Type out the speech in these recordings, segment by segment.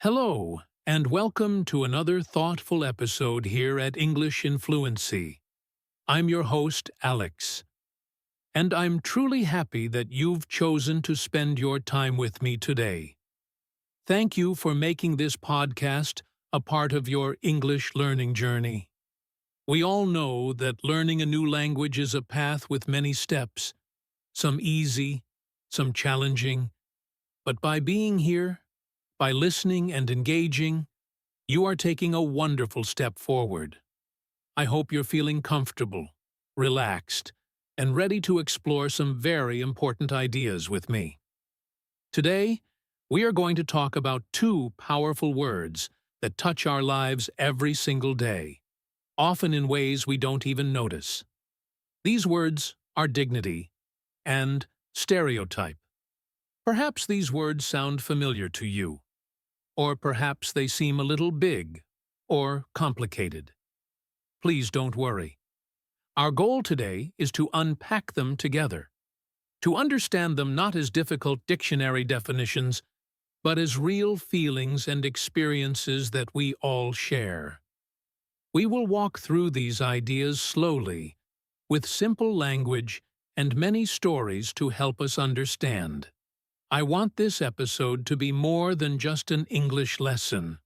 Hello, and welcome to another thoughtful episode here at English in Fluency. I'm your host, Alex, and I'm truly happy that you've chosen to spend your time with me today. Thank you for making this podcast a part of your English learning journey. We all know that learning a new language is a path with many steps, some easy, some challenging, but by being here, by listening and engaging, you are taking a wonderful step forward. I hope you're feeling comfortable, relaxed, and ready to explore some very important ideas with me. Today, we are going to talk about two powerful words that touch our lives every single day, often in ways we don't even notice. These words are dignity and stereotype. Perhaps these words sound familiar to you. Or perhaps they seem a little big or complicated. Please don't worry. Our goal today is to unpack them together, to understand them not as difficult dictionary definitions, but as real feelings and experiences that we all share. We will walk through these ideas slowly, with simple language and many stories to help us understand. I want this episode to be more than just an English lesson.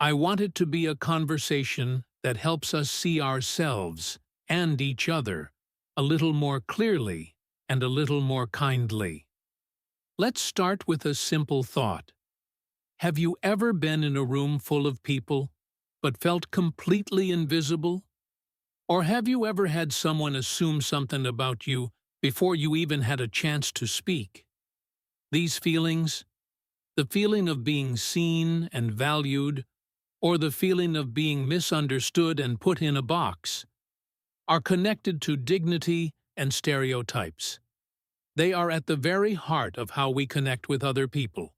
I want it to be a conversation that helps us see ourselves and each other a little more clearly and a little more kindly. Let's start with a simple thought. Have you ever been in a room full of people, but felt completely invisible? Or have you ever had someone assume something about you before you even had a chance to speak? These feelings, the feeling of being seen and valued, or the feeling of being misunderstood and put in a box, are connected to dignity and stereotypes. They are at the very heart of how we connect with other people.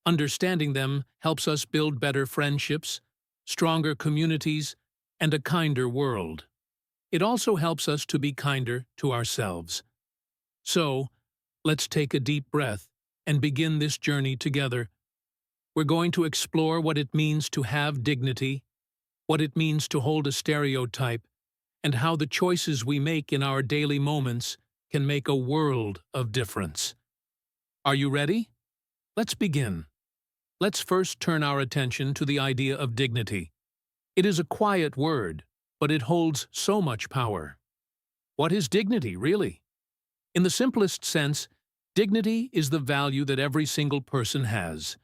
Understanding them helps us build better friendships, stronger communities, and a kinder world. It also helps us to be kinder to ourselves. So, let's take a deep breath and begin this journey together. We're going to explore what it means to have dignity, what it means to hold a stereotype, and how the choices we make in our daily moments can make a world of difference. Are you ready? Let's begin. Let's first turn our attention to the idea of dignity. It is a quiet word, but it holds so much power. What is dignity, really? In the simplest sense, dignity is the value that every single person has,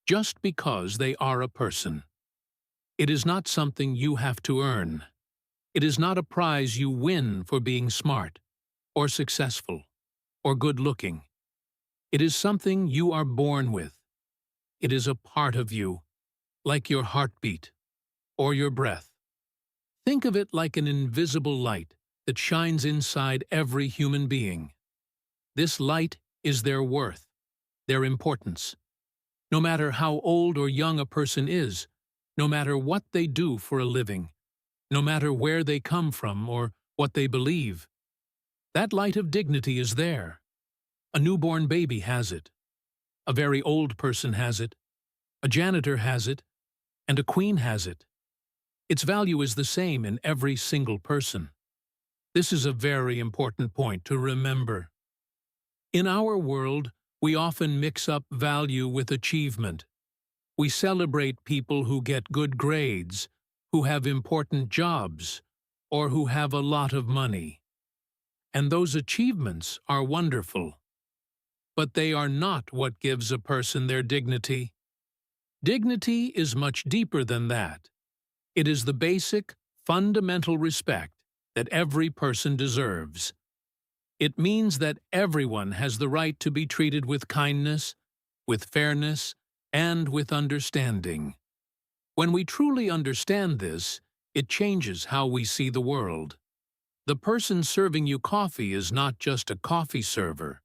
just because they are a person. It is not something you have to earn. It is not a prize you win for being smart, or successful, or good-looking. It is something you are born with. It is a part of you, like your heartbeat, or your breath. Think of it like an invisible light that shines inside every human being. This light is their worth, their importance. No matter how old or young a person is, no matter what they do for a living, no matter where they come from or what they believe, that light of dignity is there. A newborn baby has it. A very old person has it. A janitor has it. And a queen has it. Its value is the same in every single person. This is a very important point to remember. In our world, we often mix up value with achievement. We celebrate people who get good grades, who have important jobs, or who have a lot of money. And those achievements are wonderful. But they are not what gives a person their dignity. Dignity is much deeper than that. It is the basic, fundamental respect that every person deserves. It means that everyone has the right to be treated with kindness, with fairness, and with understanding. When we truly understand this, it changes how we see the world. The person serving you coffee is not just a coffee server.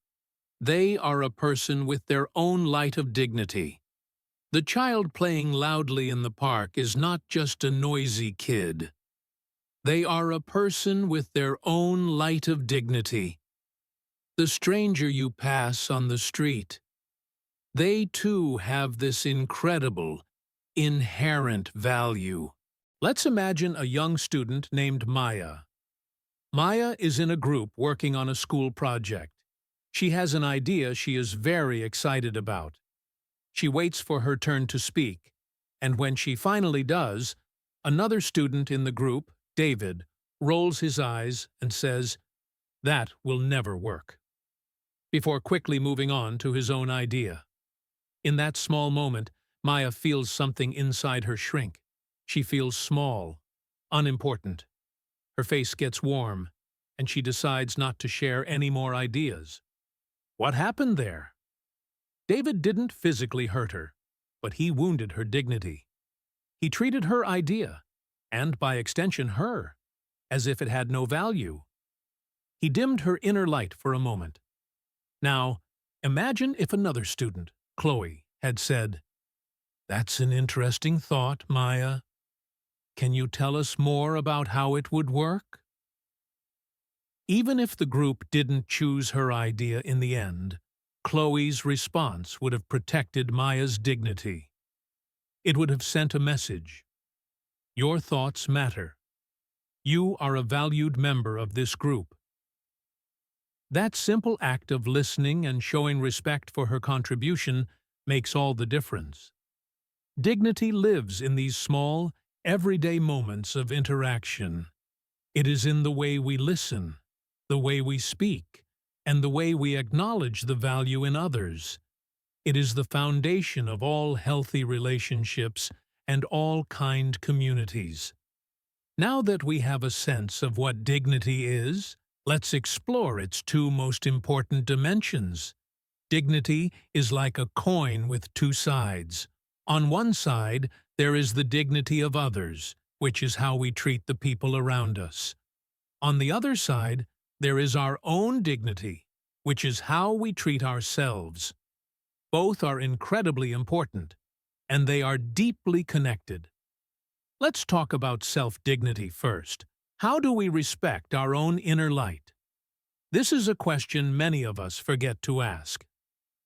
They are a person with their own light of dignity. The child playing loudly in the park is not just a noisy kid. They are a person with their own light of dignity. The stranger you pass on the street. They too have this incredible, inherent value. Let's imagine a young student named Maya. Maya is in a group working on a school project. She has an idea she is very excited about. She waits for her turn to speak, and when she finally does, another student in the group, David, rolls his eyes and says, "That will never work," before quickly moving on to his own idea. In that small moment, Maya feels something inside her shrink. She feels small, unimportant. Her face gets warm, and she decides not to share any more ideas. What happened there? David didn't physically hurt her, but he wounded her dignity. He treated her idea, and by extension her, as if it had no value. He dimmed her inner light for a moment. Now, imagine if another student, Chloe, had said, "That's an interesting thought, Maya. Can you tell us more about how it would work?" Even if the group didn't choose her idea in the end, Chloe's response would have protected Maya's dignity. It would have sent a message. Your thoughts matter. You are a valued member of this group. That simple act of listening and showing respect for her contribution makes all the difference. Dignity lives in these small, everyday moments of interaction. It is in the way we listen, the way we speak, and the way we acknowledge the value in others. It is the foundation of all healthy relationships and all kind communities. Now that we have a sense of what dignity is, let's explore its two most important dimensions. Dignity is like a coin with two sides. On one side, there is the dignity of others, which is how we treat the people around us. On the other side, there is our own dignity, which is how we treat ourselves. Both are incredibly important, and they are deeply connected. Let's talk about self-dignity first. How do we respect our own inner light? This is a question many of us forget to ask.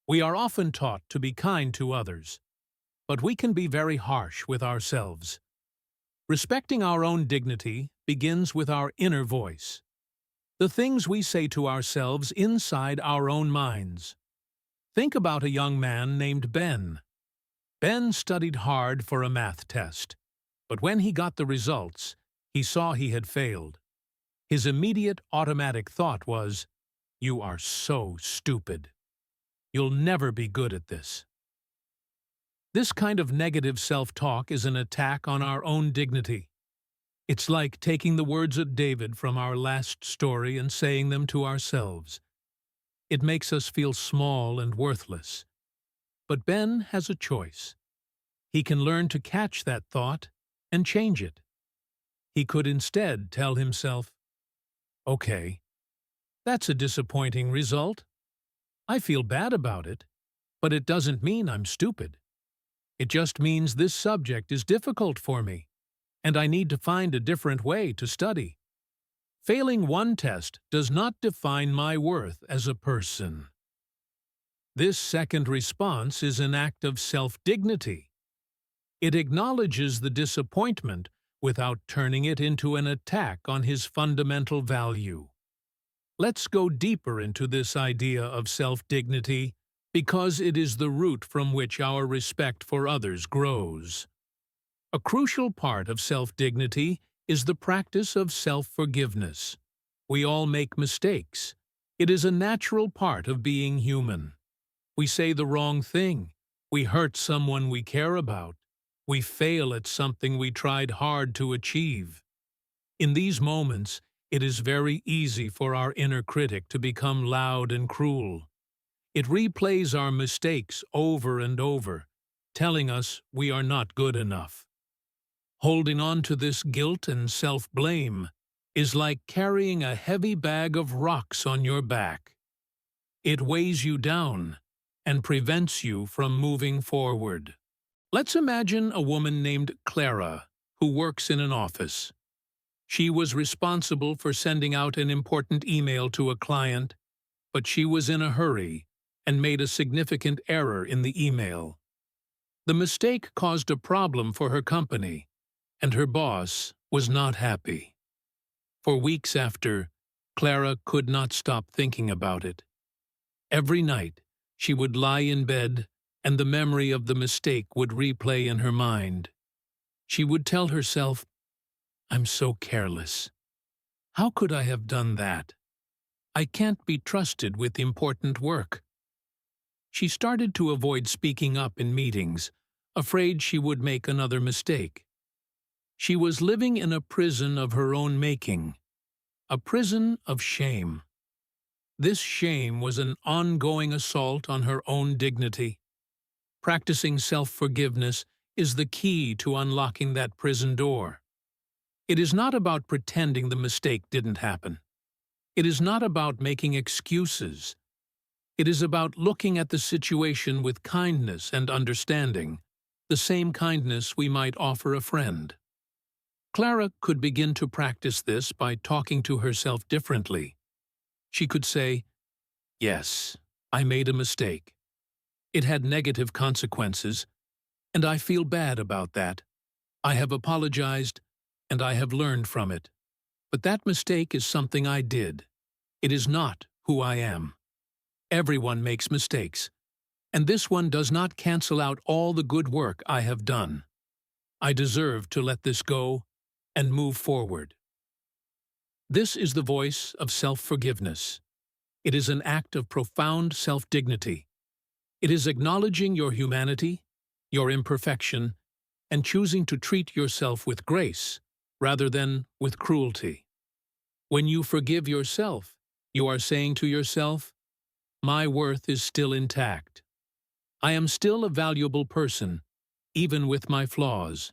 We are often taught to be kind to others, but we can be very harsh with ourselves. Respecting our own dignity begins with our inner voice. The things we say to ourselves inside our own minds. Think about a young man named Ben. Ben studied hard for a math test, but when he got the results, he saw he had failed. His immediate automatic thought was, "You are so stupid. You'll never be good at this." This kind of negative self-talk is an attack on our own dignity. It's like taking the words of David from our last story and saying them to ourselves. It makes us feel small and worthless. But Ben has a choice. He can learn to catch that thought and change it. He could instead tell himself, "Okay, that's a disappointing result. I feel bad about it, but it doesn't mean I'm stupid. It just means this subject is difficult for me, and I need to find a different way to study. Failing one test does not define my worth as a person." This second response is an act of self-dignity. It acknowledges the disappointment without turning it into an attack on his fundamental value. Let's go deeper into this idea of self-dignity because it is the root from which our respect for others grows. A crucial part of self-dignity is the practice of self-forgiveness. We all make mistakes. It is a natural part of being human. We say the wrong thing. We hurt someone we care about. We fail at something we tried hard to achieve. In these moments, it is very easy for our inner critic to become loud and cruel. It replays our mistakes over and over, telling us we are not good enough. Holding on to this guilt and self-blame is like carrying a heavy bag of rocks on your back. It weighs you down and prevents you from moving forward. Let's imagine a woman named Clara who works in an office. She was responsible for sending out an important email to a client, but she was in a hurry and made a significant error in the email. The mistake caused a problem for her company, and her boss was not happy. For weeks after, Clara could not stop thinking about it. Every night, she would lie in bed, and the memory of the mistake would replay in her mind. She would tell herself, "I'm so careless. How could I have done that? I can't be trusted with important work." She started to avoid speaking up in meetings, afraid she would make another mistake. She was living in a prison of her own making, a prison of shame. This shame was an ongoing assault on her own dignity. Practicing self-forgiveness is the key to unlocking that prison door. It is not about pretending the mistake didn't happen. It is not about making excuses. It is about looking at the situation with kindness and understanding, the same kindness we might offer a friend. Clara could begin to practice this by talking to herself differently. She could say, "Yes, I made a mistake. It had negative consequences, and I feel bad about that. I have apologized, and I have learned from it. But that mistake is something I did. It is not who I am. Everyone makes mistakes, and this one does not cancel out all the good work I have done. I deserve to let this go and move forward." This is the voice of self-forgiveness. It is an act of profound self-dignity. It is acknowledging your humanity, your imperfection, and choosing to treat yourself with grace rather than with cruelty. When you forgive yourself, you are saying to yourself, "My worth is still intact. I am still a valuable person, even with my flaws."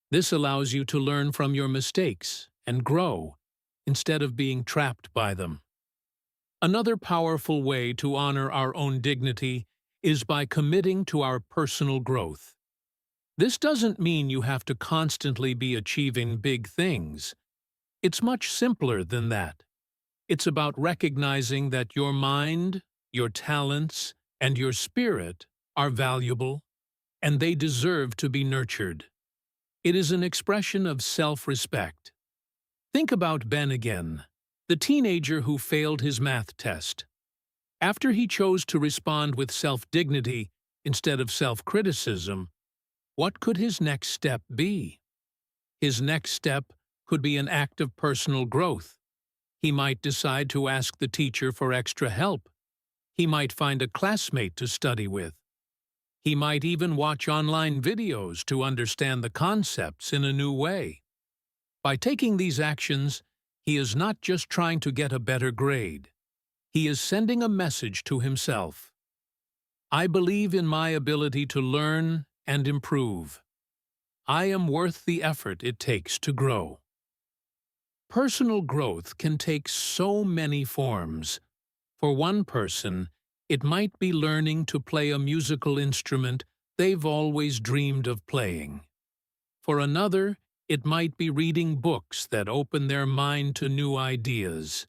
This allows you to learn from your mistakes and grow, instead of being trapped by them. Another powerful way to honor our own dignity is by committing to our personal growth. This doesn't mean you have to constantly be achieving big things. It's much simpler than that. It's about recognizing that your mind, your talents, and your spirit are valuable, and they deserve to be nurtured. It is an expression of self-respect. Think about Ben again, the teenager who failed his math test. After he chose to respond with self-dignity instead of self-criticism, what could his next step be? His next step could be an act of personal growth. He might decide to ask the teacher for extra help. He might find a classmate to study with. He might even watch online videos to understand the concepts in a new way. By taking these actions, he is not just trying to get a better grade. He is sending a message to himself. "I believe in my ability to learn and improve. I am worth the effort it takes to grow." Personal growth can take so many forms. For one person, it might be learning to play a musical instrument they've always dreamed of playing. For another, it might be reading books that open their mind to new ideas.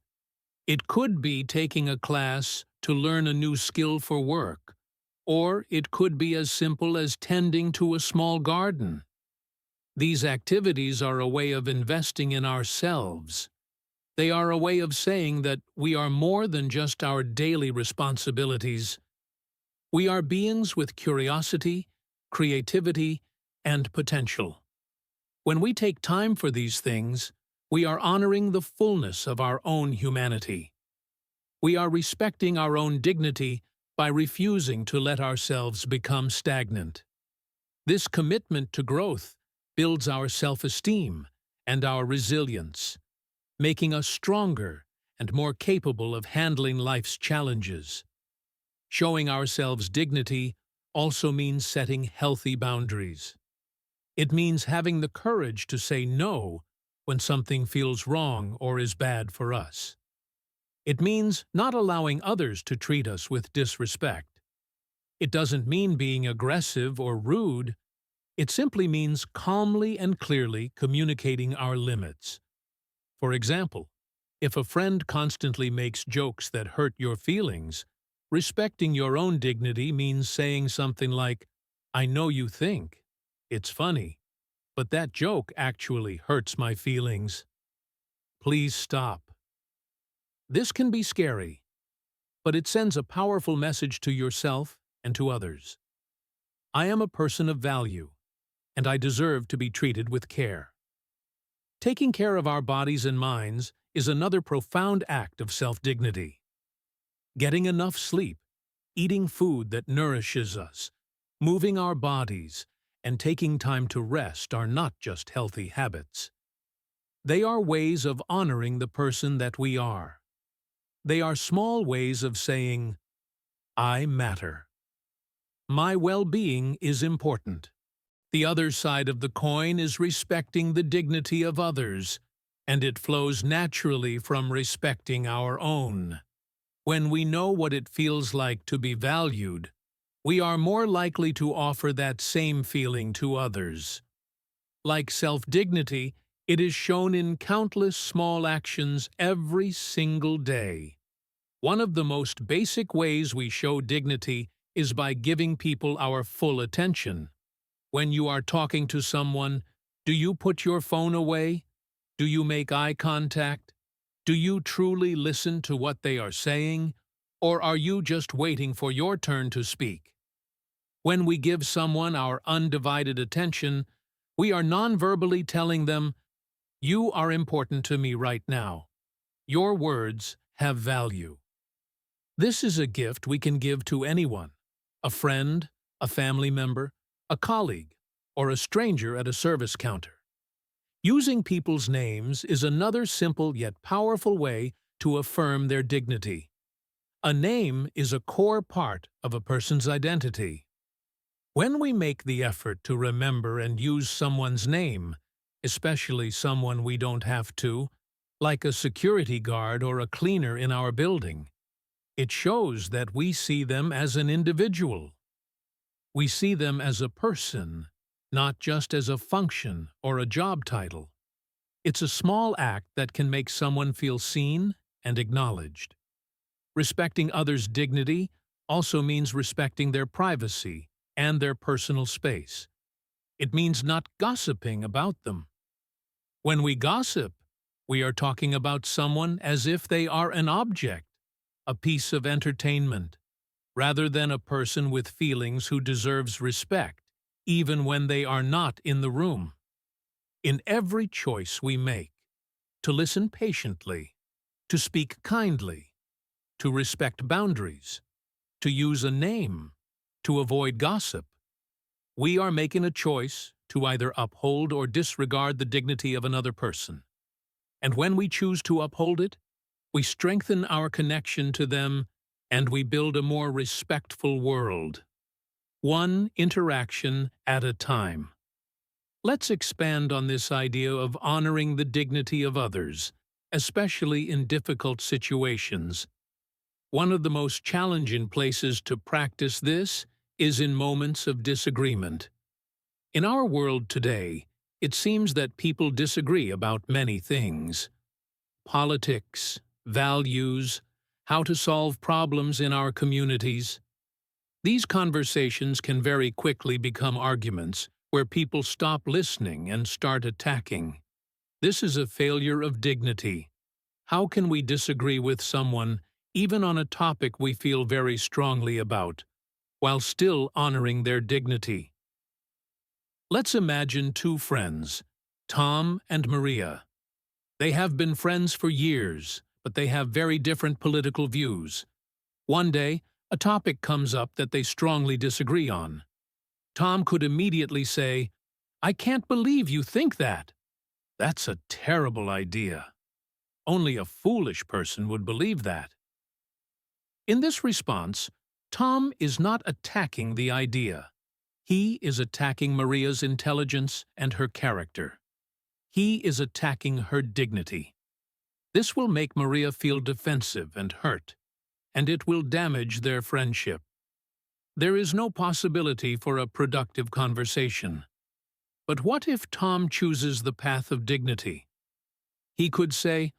It could be taking a class to learn a new skill for work, or it could be as simple as tending to a small garden. These activities are a way of investing in ourselves. They are a way of saying that we are more than just our daily responsibilities. We are beings with curiosity, creativity, and potential. When we take time for these things, we are honoring the fullness of our own humanity. We are respecting our own dignity by refusing to let ourselves become stagnant. This commitment to growth builds our self-esteem and our resilience, making us stronger and more capable of handling life's challenges. Showing ourselves dignity also means setting healthy boundaries. It means having the courage to say no when something feels wrong or is bad for us. It means not allowing others to treat us with disrespect. It doesn't mean being aggressive or rude. It simply means calmly and clearly communicating our limits. For example, if a friend constantly makes jokes that hurt your feelings, Respecting your own dignity means saying something like, "I know you think it's funny, but that joke actually hurts my feelings. Please stop." This can be scary, but it sends a powerful message to yourself and to others. I am a person of value, and I deserve to be treated with care. Taking care of our bodies and minds is another profound act of self-dignity. Getting enough sleep, eating food that nourishes us, moving our bodies, and taking time to rest are not just healthy habits. They are ways of honoring the person that we are. They are small ways of saying, "I matter. My well-being is important." The other side of the coin is respecting the dignity of others, and it flows naturally from respecting our own. When we know what it feels like to be valued, we are more likely to offer that same feeling to others. Like self-dignity, it is shown in countless small actions every single day. One of the most basic ways we show dignity is by giving people our full attention. When you are talking to someone, do you put your phone away? Do you make eye contact? Do you truly listen to what they are saying? Or are you just waiting for your turn to speak? When we give someone our undivided attention, we are non-verbally telling them, "You are important to me right now. Your words have value." This is a gift we can give to anyone, a friend, a family member, a colleague, or a stranger at a service counter. Using people's names is another simple yet powerful way to affirm their dignity. A name is a core part of a person's identity. When we make the effort to remember and use someone's name, especially someone we don't have to, like a security guard or a cleaner in our building, it shows that we see them as an individual. We see them as a person, not just as a function or a job title. It's a small act that can make someone feel seen and acknowledged. Respecting others' dignity also means respecting their privacy and their personal space. It means not gossiping about them. When we gossip, we are talking about someone as if they are an object, a piece of entertainment, rather than a person with feelings who deserves respect, even when they are not in the room. In every choice we make, to listen patiently, to speak kindly, to respect boundaries, to use a name, to avoid gossip, we are making a choice to either uphold or disregard the dignity of another person. And when we choose to uphold it, we strengthen our connection to them and we build a more respectful world. One interaction at a time. Let's expand on this idea of honoring the dignity of others, especially in difficult situations. One of the most challenging places to practice this is in moments of disagreement. In our world today, it seems that people disagree about many things. Politics, values, how to solve problems in our communities. These conversations can very quickly become arguments where people stop listening and start attacking. This is a failure of dignity. How can we disagree with someone, even on a topic we feel very strongly about, while still honoring their dignity? Let's imagine two friends, Tom and Maria. They have been friends for years, but they have very different political views. One day, a topic comes up that they strongly disagree on. Tom could immediately say, "I can't believe you think that. That's a terrible idea. Only a foolish person would believe that." In this response, Tom is not attacking the idea. He is attacking Maria's intelligence and her character. He is attacking her dignity. This will make Maria feel defensive and hurt, and it will damage their friendship. There is no possibility for a productive conversation. But what if Tom chooses the path of dignity? He could say,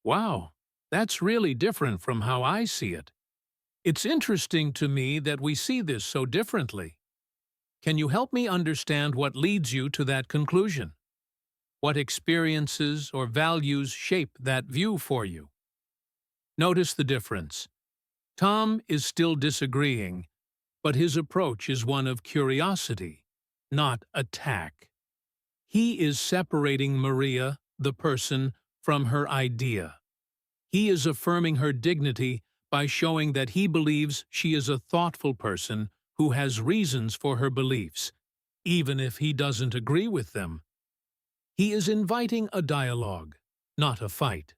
"Wow, that's really different from how I see it. It's interesting to me that we see this so differently. Can you help me understand what leads you to that conclusion? What experiences or values shape that view for you? Notice the difference. Tom is still disagreeing, but his approach is one of curiosity, not attack. He is separating Maria, the person, from her idea. He is affirming her dignity by showing that he believes she is a thoughtful person who has reasons for her beliefs, even if he doesn't agree with them. He is inviting a dialogue, not a fight.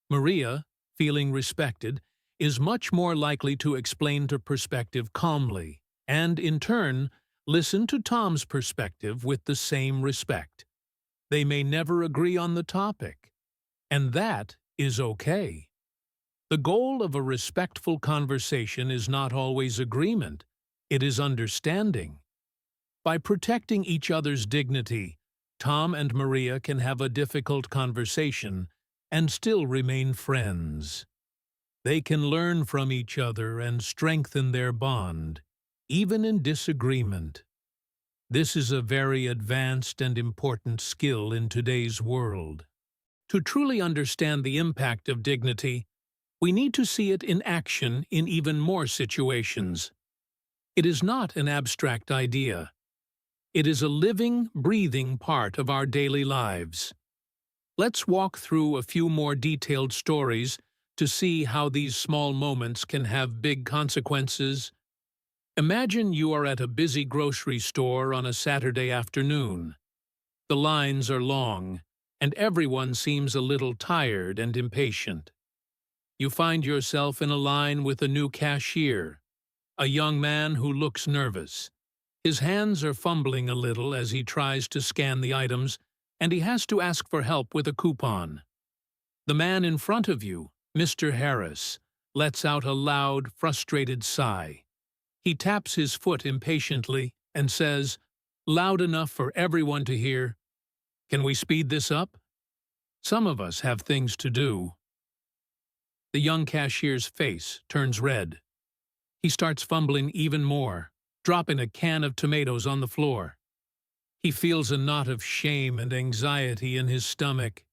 Maria, feeling respected, is much more likely to explain her perspective calmly, and, in turn, listen to Tom's perspective with the same respect. They may never agree on the topic, and that is okay. The goal of a respectful conversation is not always agreement, it is understanding. By protecting each other's dignity, Tom and Maria can have a difficult conversation and still remain friends. They can learn from each other and strengthen their bond, even in disagreement. This is a very advanced and important skill in today's world. To truly understand the impact of dignity, we need to see it in action in even more situations. It is not an abstract idea. It is a living, breathing part of our daily lives. Let's walk through a few more detailed stories to see how these small moments can have big consequences. Imagine you are at a busy grocery store on a Saturday afternoon. The lines are long, and everyone seems a little tired and impatient. You find yourself in a line with a new cashier, a young man who looks nervous. His hands are fumbling a little as he tries to scan the items, and he has to ask for help with a coupon. The man in front of you, Mr. Harris, lets out a loud, frustrated sigh. He taps his foot impatiently and says, loud enough for everyone to hear, "Can we speed this up? Some of us have things to do." The young cashier's face turns red. He starts fumbling even more, dropping a can of tomatoes on the floor. He feels a knot of shame and anxiety in his stomach.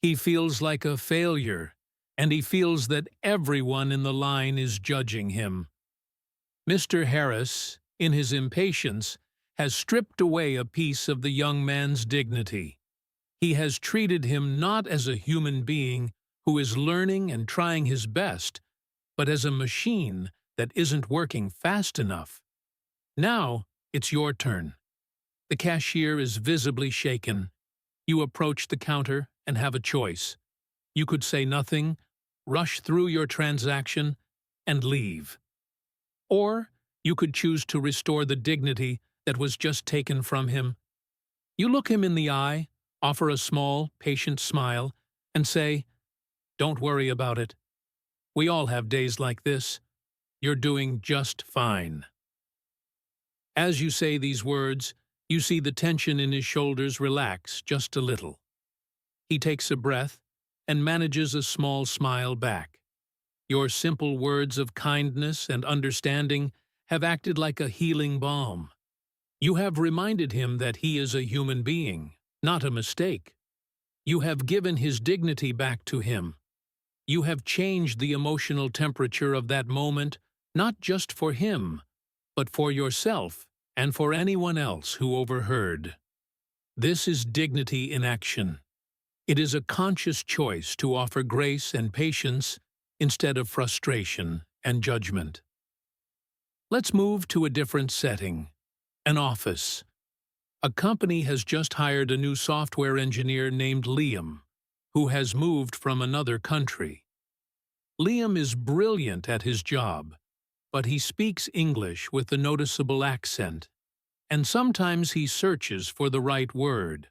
He feels like a failure, and he feels that everyone in the line is judging him. Mr. Harris, in his impatience, has stripped away a piece of the young man's dignity. He has treated him not as a human being who is learning and trying his best, but as a machine that isn't working fast enough. Now, it's your turn. The cashier is visibly shaken. You approach the counter and have a choice. You could say nothing, rush through your transaction, and leave. Or you could choose to restore the dignity that was just taken from him. You look him in the eye, offer a small, patient smile, and say, "Don't worry about it. We all have days like this. You're doing just fine." As you say these words, you see the tension in his shoulders relax just a little. He takes a breath and manages a small smile back. Your simple words of kindness and understanding have acted like a healing balm. You have reminded him that he is a human being, not a mistake. You have given his dignity back to him. You have changed the emotional temperature of that moment, not just for him, but for yourself and for anyone else who overheard. This is dignity in action. It is a conscious choice to offer grace and patience instead of frustration and judgment. Let's move to a different setting. An office. A company has just hired a new software engineer named Liam, who has moved from another country. Liam is brilliant at his job, but he speaks English with a noticeable accent, and sometimes he searches for the right word.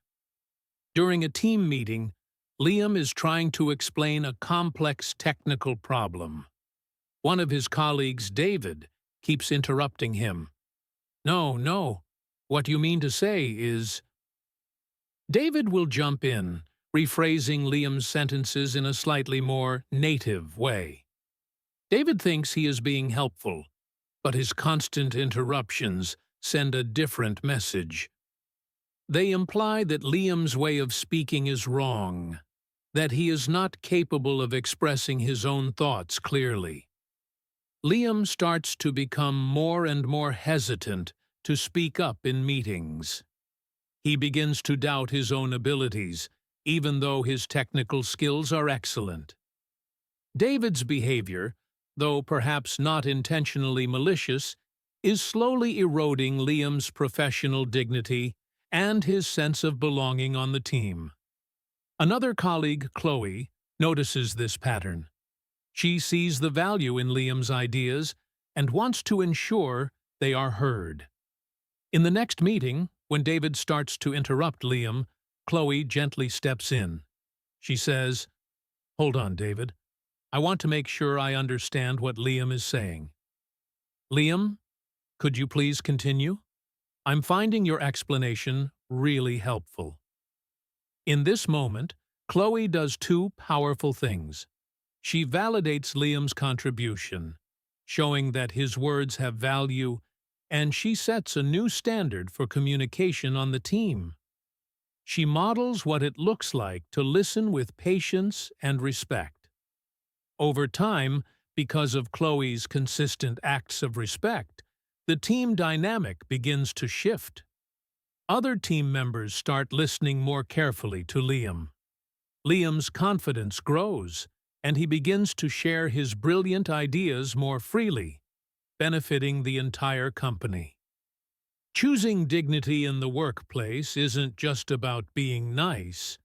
During a team meeting, Liam is trying to explain a complex technical problem. One of his colleagues, David, keeps interrupting him. No, what you mean to say is..." David will jump in, rephrasing Liam's sentences in a slightly more native way. David thinks he is being helpful, but his constant interruptions send a different message. They imply that Liam's way of speaking is wrong, that he is not capable of expressing his own thoughts clearly. Liam starts to become more and more hesitant to speak up in meetings. He begins to doubt his own abilities, even though his technical skills are excellent. David's behavior, though perhaps not intentionally malicious, is slowly eroding Liam's professional dignity and his sense of belonging on the team. Another colleague, Chloe, notices this pattern. She sees the value in Liam's ideas and wants to ensure they are heard. In the next meeting, when David starts to interrupt Liam, Chloe gently steps in. She says, "Hold on, David. I want to make sure I understand what Liam is saying. Liam, could you please continue? I'm finding your explanation really helpful." In this moment, Chloe does two powerful things. She validates Liam's contribution, showing that his words have value, and she sets a new standard for communication on the team. She models what it looks like to listen with patience and respect. Over time, because of Chloe's consistent acts of respect, the team dynamic begins to shift. Other team members start listening more carefully to Liam. Liam's confidence grows, and he begins to share his brilliant ideas more freely, benefiting the entire company. Choosing dignity in the workplace isn't just about being nice.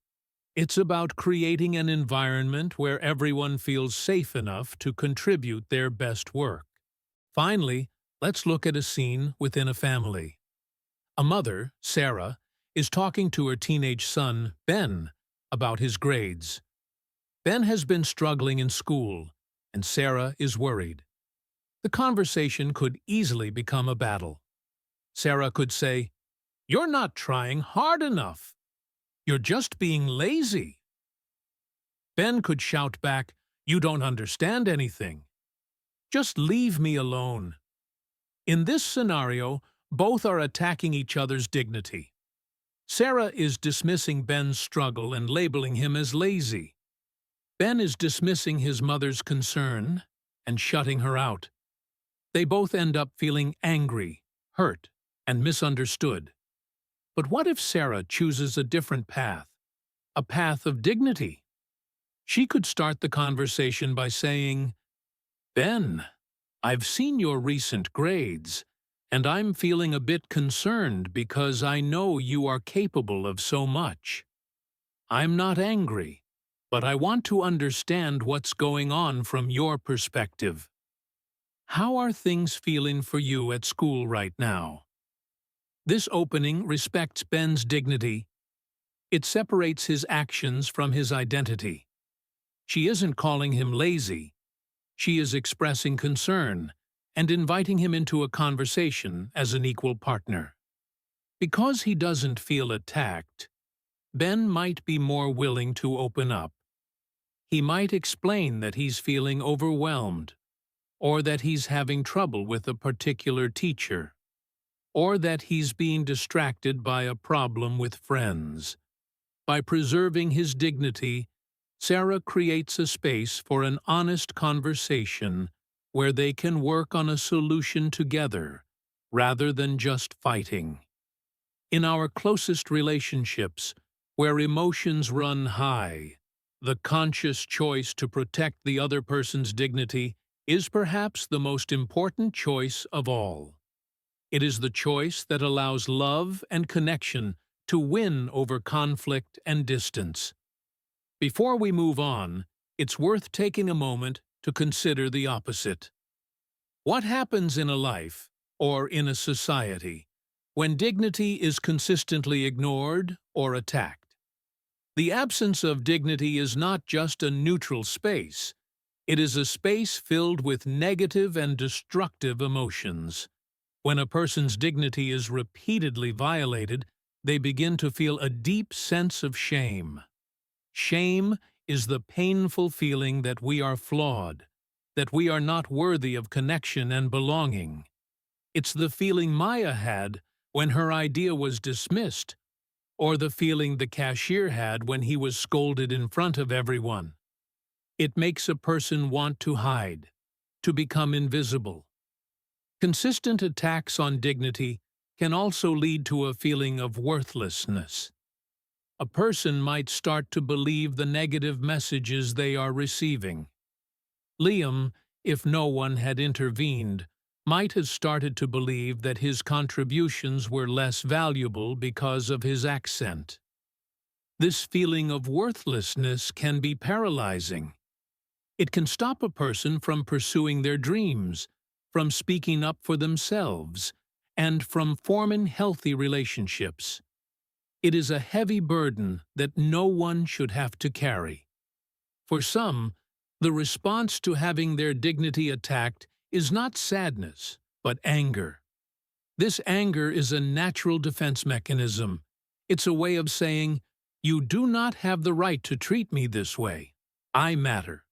It's about creating an environment where everyone feels safe enough to contribute their best work. Finally, let's look at a scene within a family. A mother, Sarah, is talking to her teenage son, Ben, about his grades. Ben has been struggling in school, and Sarah is worried. The conversation could easily become a battle. Sarah could say, "You're not trying hard enough. You're just being lazy." Ben could shout back, "You don't understand anything. Just leave me alone." In this scenario, both are attacking each other's dignity. Sarah is dismissing Ben's struggle and labeling him as lazy. Ben is dismissing his mother's concern and shutting her out. They both end up feeling angry, hurt, and misunderstood. But what if Sarah chooses a different path, a path of dignity? She could start the conversation by saying, "Ben, I've seen your recent grades, and I'm feeling a bit concerned because I know you are capable of so much. I'm not angry, but I want to understand what's going on from your perspective. How are things feeling for you at school right now?" This opening respects Ben's dignity. It separates his actions from his identity. She isn't calling him lazy. She is expressing concern and inviting him into a conversation as an equal partner. Because he doesn't feel attacked, Ben might be more willing to open up. He might explain that he's feeling overwhelmed, or that he's having trouble with a particular teacher, or that he's being distracted by a problem with friends. By preserving his dignity, Sarah creates a space for an honest conversation where they can work on a solution together, rather than just fighting. In our closest relationships, where emotions run high, the conscious choice to protect the other person's dignity is perhaps the most important choice of all. It is the choice that allows love and connection to win over conflict and distance. Before we move on, it's worth taking a moment to consider the opposite. What happens in a life, or in a society, when dignity is consistently ignored or attacked? The absence of dignity is not just a neutral space. It is a space filled with negative and destructive emotions. When a person's dignity is repeatedly violated, they begin to feel a deep sense of shame. Shame is the painful feeling that we are flawed, that we are not worthy of connection and belonging. It's the feeling Maya had when her idea was dismissed, or the feeling the cashier had when he was scolded in front of everyone. It makes a person want to hide, to become invisible. Consistent attacks on dignity can also lead to a feeling of worthlessness. A person might start to believe the negative messages they are receiving. Liam, if no one had intervened, might have started to believe that his contributions were less valuable because of his accent. This feeling of worthlessness can be paralyzing. It can stop a person from pursuing their dreams, from speaking up for themselves, and from forming healthy relationships. It is a heavy burden that no one should have to carry. For some, the response to having their dignity attacked is not sadness, but anger. This anger is a natural defense mechanism. It's a way of saying, "You do not have the right to treat me this way. I matter."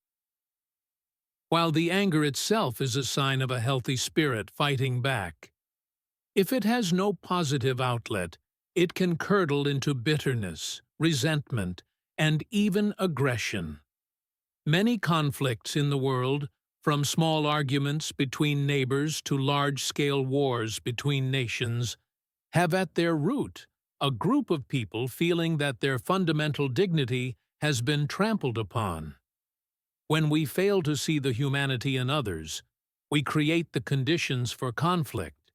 While the anger itself is a sign of a healthy spirit fighting back. If it has no positive outlet, it can curdle into bitterness, resentment, and even aggression. Many conflicts in the world, from small arguments between neighbors to large-scale wars between nations, have at their root a group of people feeling that their fundamental dignity has been trampled upon. When we fail to see the humanity in others, we create the conditions for conflict.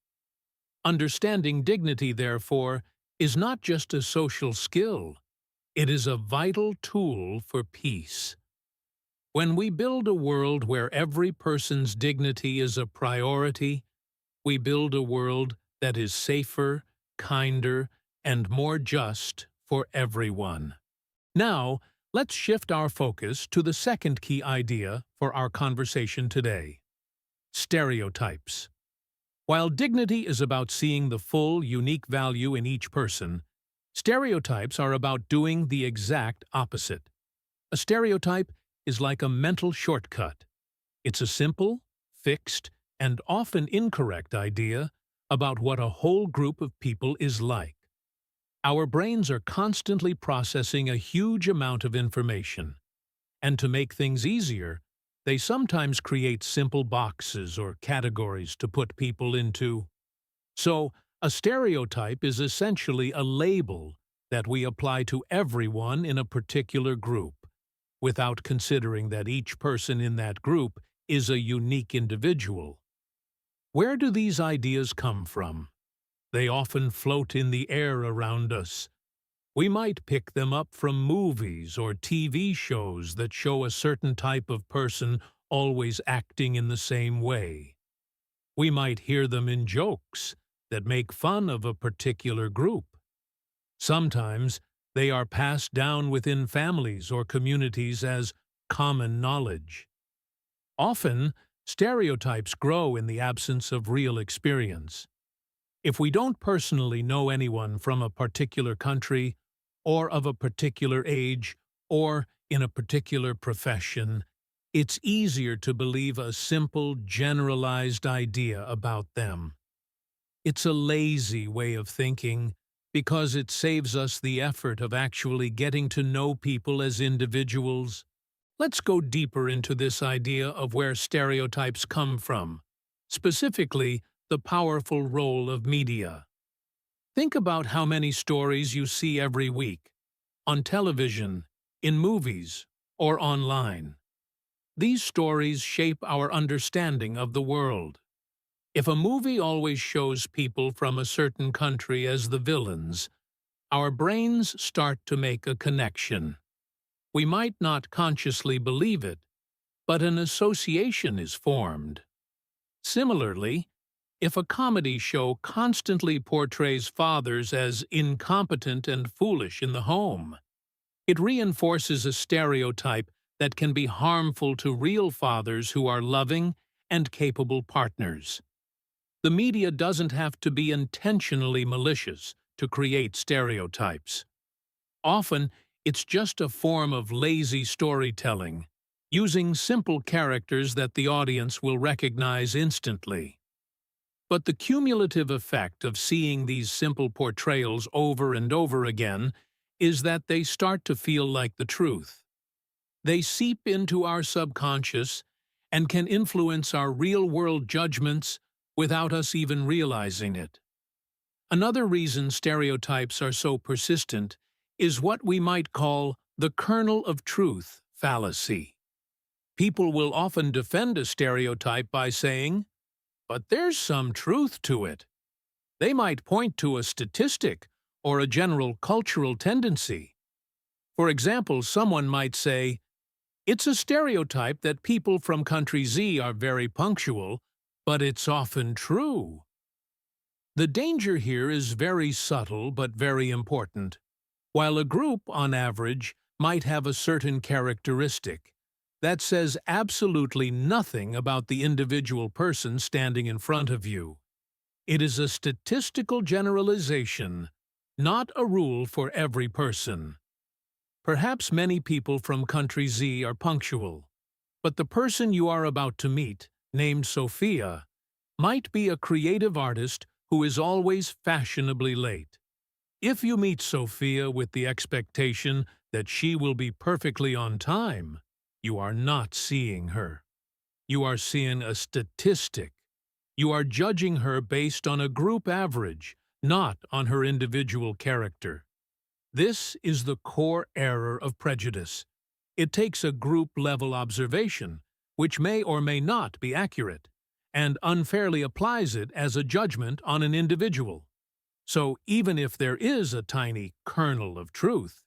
Understanding dignity, therefore, is not just a social skill, it is a vital tool for peace. When we build a world where every person's dignity is a priority, we build a world that is safer, kinder, and more just for everyone. Now, let's shift our focus to the second key idea for our conversation today: stereotypes. While dignity is about seeing the full, unique value in each person, stereotypes are about doing the exact opposite. A stereotype is like a mental shortcut. It's a simple, fixed, and often incorrect idea about what a whole group of people is like. Our brains are constantly processing a huge amount of information, and to make things easier, they sometimes create simple boxes or categories to put people into. So, a stereotype is essentially a label that we apply to everyone in a particular group, without considering that each person in that group is a unique individual. Where do these ideas come from? They often float in the air around us. We might pick them up from movies or TV shows that show a certain type of person always acting in the same way. We might hear them in jokes that make fun of a particular group. Sometimes they are passed down within families or communities as common knowledge. Often, stereotypes grow in the absence of real experience. If we don't personally know anyone from a particular country, or of a particular age, or in a particular profession, it's easier to believe a simple, generalized idea about them. It's a lazy way of thinking because it saves us the effort of actually getting to know people as individuals. Let's go deeper into this idea of where stereotypes come from, specifically the powerful role of media. Think about how many stories you see every week, on television, in movies, or online. These stories shape our understanding of the world. If a movie always shows people from a certain country as the villains, our brains start to make a connection. We might not consciously believe it, but an association is formed. Similarly, if a comedy show constantly portrays fathers as incompetent and foolish in the home, it reinforces a stereotype that can be harmful to real fathers who are loving and capable partners. The media doesn't have to be intentionally malicious to create stereotypes. Often, it's just a form of lazy storytelling, using simple characters that the audience will recognize instantly. But the cumulative effect of seeing these simple portrayals over and over again is that they start to feel like the truth. They seep into our subconscious and can influence our real-world judgments without us even realizing it. Another reason stereotypes are so persistent is what we might call the kernel of truth fallacy. People will often defend a stereotype by saying, "But there's some truth to it." They might point to a statistic or a general cultural tendency. For example, someone might say, "It's a stereotype that people from country Z are very punctual, but it's often true." The danger here is very subtle but very important. While a group, on average, might have a certain characteristic, that says absolutely nothing about the individual person standing in front of you. It is a statistical generalization, not a rule for every person. Perhaps many people from country Z are punctual, but the person you are about to meet, named Sophia, might be a creative artist who is always fashionably late. If you meet Sophia with the expectation that she will be perfectly on time, you are not seeing her. You are seeing a statistic. You are judging her based on a group average, not on her individual character. This is the core error of prejudice. It takes a group-level observation, which may or may not be accurate, and unfairly applies it as a judgment on an individual. So even if there is a tiny kernel of truth,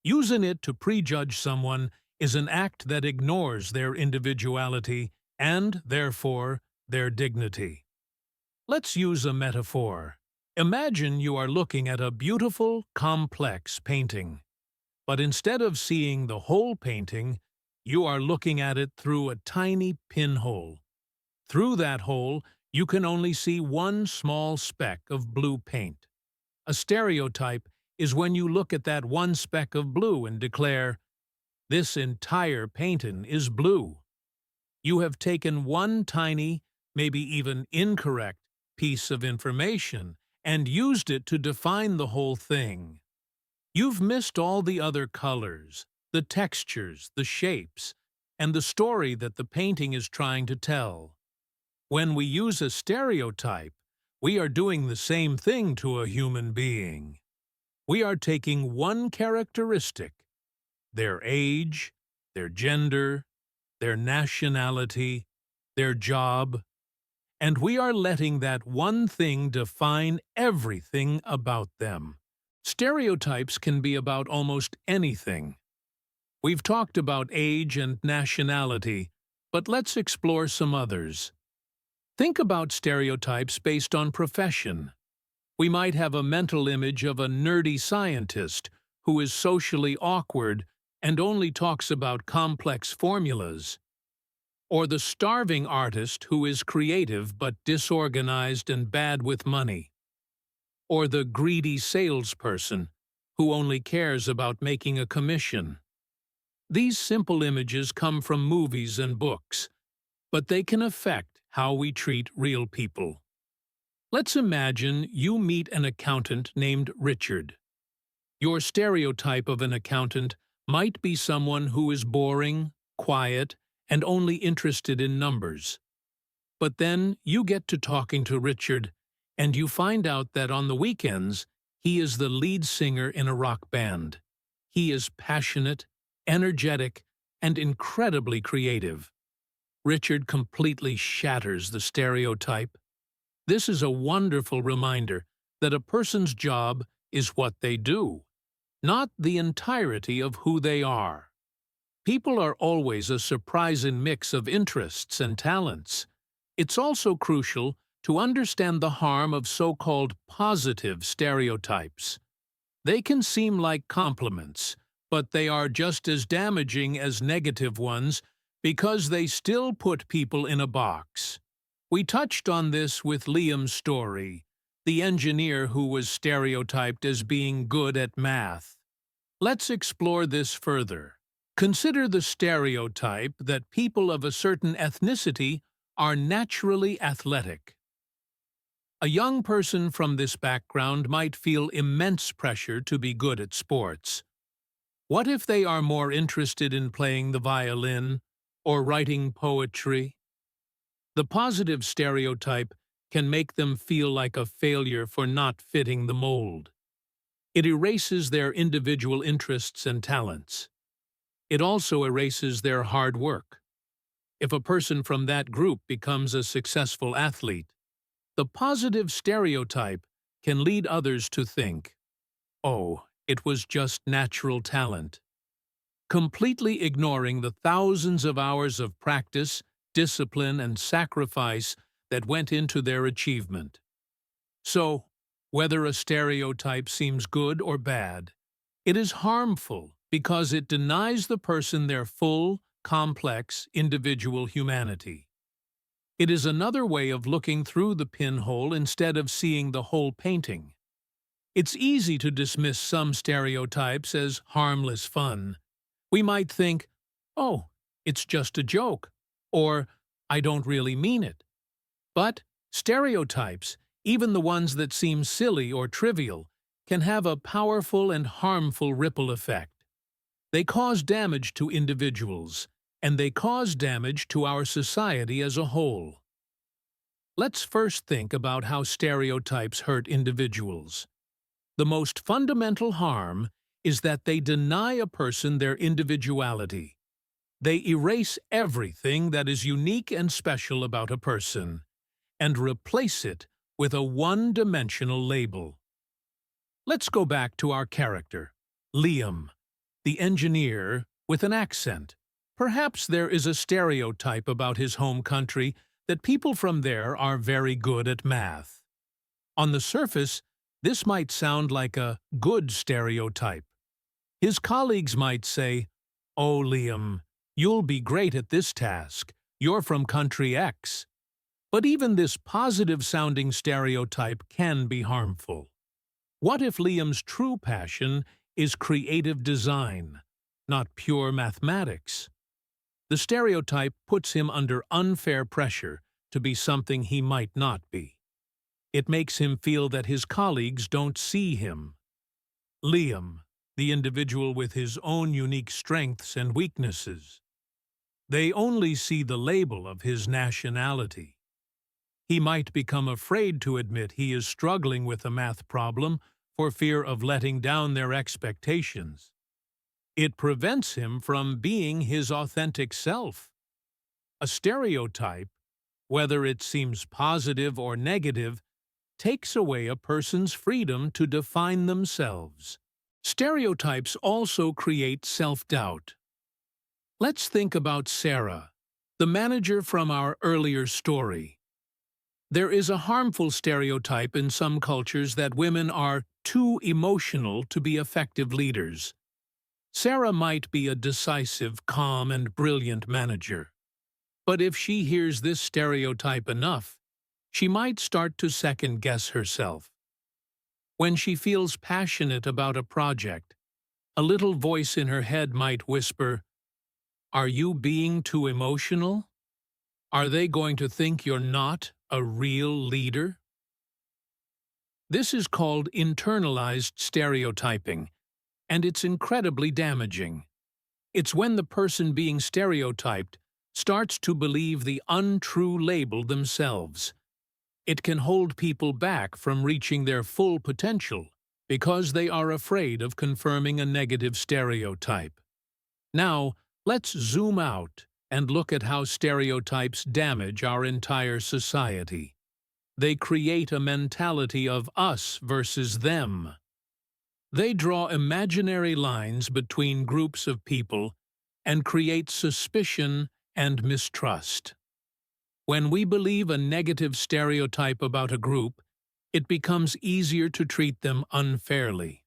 using it to prejudge someone is an act that ignores their individuality and, therefore, their dignity. Let's use a metaphor. Imagine you are looking at a beautiful, complex painting. But instead of seeing the whole painting, you are looking at it through a tiny pinhole. Through that hole, you can only see one small speck of blue paint. A stereotype is when you look at that one speck of blue and declare, "This entire painting is blue." You have taken one tiny, maybe even incorrect, piece of information and used it to define the whole thing. You've missed all the other colors, the textures, the shapes, and the story that the painting is trying to tell. When we use a stereotype, we are doing the same thing to a human being. We are taking one characteristic, their age, their gender, their nationality, their job, and we are letting that one thing define everything about them. Stereotypes can be about almost anything. We've talked about age and nationality, but let's explore some others. Think about stereotypes based on profession. We might have a mental image of a nerdy scientist who is socially awkward and only talks about complex formulas, or the starving artist who is creative but disorganized and bad with money, or the greedy salesperson who only cares about making a commission. These simple images come from movies and books, but they can affect how we treat real people. Let's imagine you meet an accountant named Richard. Your stereotype of an accountant might be someone who is boring, quiet, and only interested in numbers. But then you get to talking to Richard, and you find out that on the weekends, he is the lead singer in a rock band. He is passionate, energetic, and incredibly creative. Richard completely shatters the stereotype. This is a wonderful reminder that a person's job is what they do, not the entirety of who they are. People are always a surprising mix of interests and talents. It's also crucial to understand the harm of so-called positive stereotypes. They can seem like compliments, but they are just as damaging as negative ones because they still put people in a box. We touched on this with Liam's story, the engineer who was stereotyped as being good at math. Let's explore this further. Consider the stereotype that people of a certain ethnicity are naturally athletic. A young person from this background might feel immense pressure to be good at sports. What if they are more interested in playing the violin or writing poetry? The positive stereotype can make them feel like a failure for not fitting the mold. It erases their individual interests and talents. It also erases their hard work. If a person from that group becomes a successful athlete, the positive stereotype can lead others to think, "Oh, it was just natural talent," completely ignoring the thousands of hours of practice, discipline, and sacrifice that went into their achievement. So, whether a stereotype seems good or bad, it is harmful because it denies the person their full, complex, individual humanity. It is another way of looking through the pinhole instead of seeing the whole painting. It's easy to dismiss some stereotypes as harmless fun. We might think, "Oh, it's just a joke," or "I don't really mean it." But stereotypes, even the ones that seem silly or trivial, can have a powerful and harmful ripple effect. They cause damage to individuals, and they cause damage to our society as a whole. Let's first think about how stereotypes hurt individuals. The most fundamental harm is that they deny a person their individuality. They erase everything that is unique and special about a person and replace it with a one-dimensional label. Let's go back to our character, Liam, the engineer with an accent. Perhaps there is a stereotype about his home country that people from there are very good at math. On the surface, this might sound like a good stereotype. His colleagues might say, "Oh, Liam, you'll be great at this task. You're from country X." But even this positive-sounding stereotype can be harmful. What if Liam's true passion is creative design, not pure mathematics? The stereotype puts him under unfair pressure to be something he might not be. It makes him feel that his colleagues don't see him. Liam, the individual with his own unique strengths and weaknesses. They only see the label of his nationality. He might become afraid to admit he is struggling with a math problem for fear of letting down their expectations. It prevents him from being his authentic self. A stereotype, whether it seems positive or negative, takes away a person's freedom to define themselves. Stereotypes also create self-doubt. Let's think about Sarah, the manager from our earlier story. There is a harmful stereotype in some cultures that women are too emotional to be effective leaders. Sarah might be a decisive, calm, and brilliant manager. But if she hears this stereotype enough, she might start to second-guess herself. When she feels passionate about a project, a little voice in her head might whisper, "Are you being too emotional? Are they going to think you're not a real leader?" This is called internalized stereotyping, and it's incredibly damaging. It's when the person being stereotyped starts to believe the untrue label themselves. It can hold people back from reaching their full potential because they are afraid of confirming a negative stereotype. Now, let's zoom out and look at how stereotypes damage our entire society. They create a mentality of us versus them. They draw imaginary lines between groups of people and create suspicion and mistrust. When we believe a negative stereotype about a group, it becomes easier to treat them unfairly.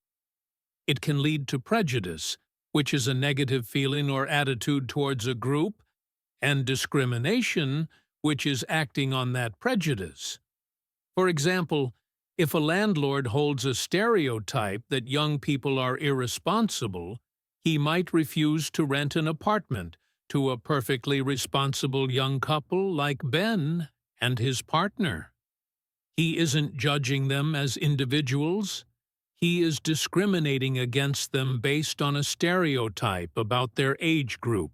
It can lead to prejudice, which is a negative feeling or attitude towards a group, and discrimination, which is acting on that prejudice. For example, if a landlord holds a stereotype that young people are irresponsible, He might refuse to rent an apartment to a perfectly responsible young couple like Ben and his partner. He isn't judging them as individuals. He is discriminating against them based on a stereotype about their age group.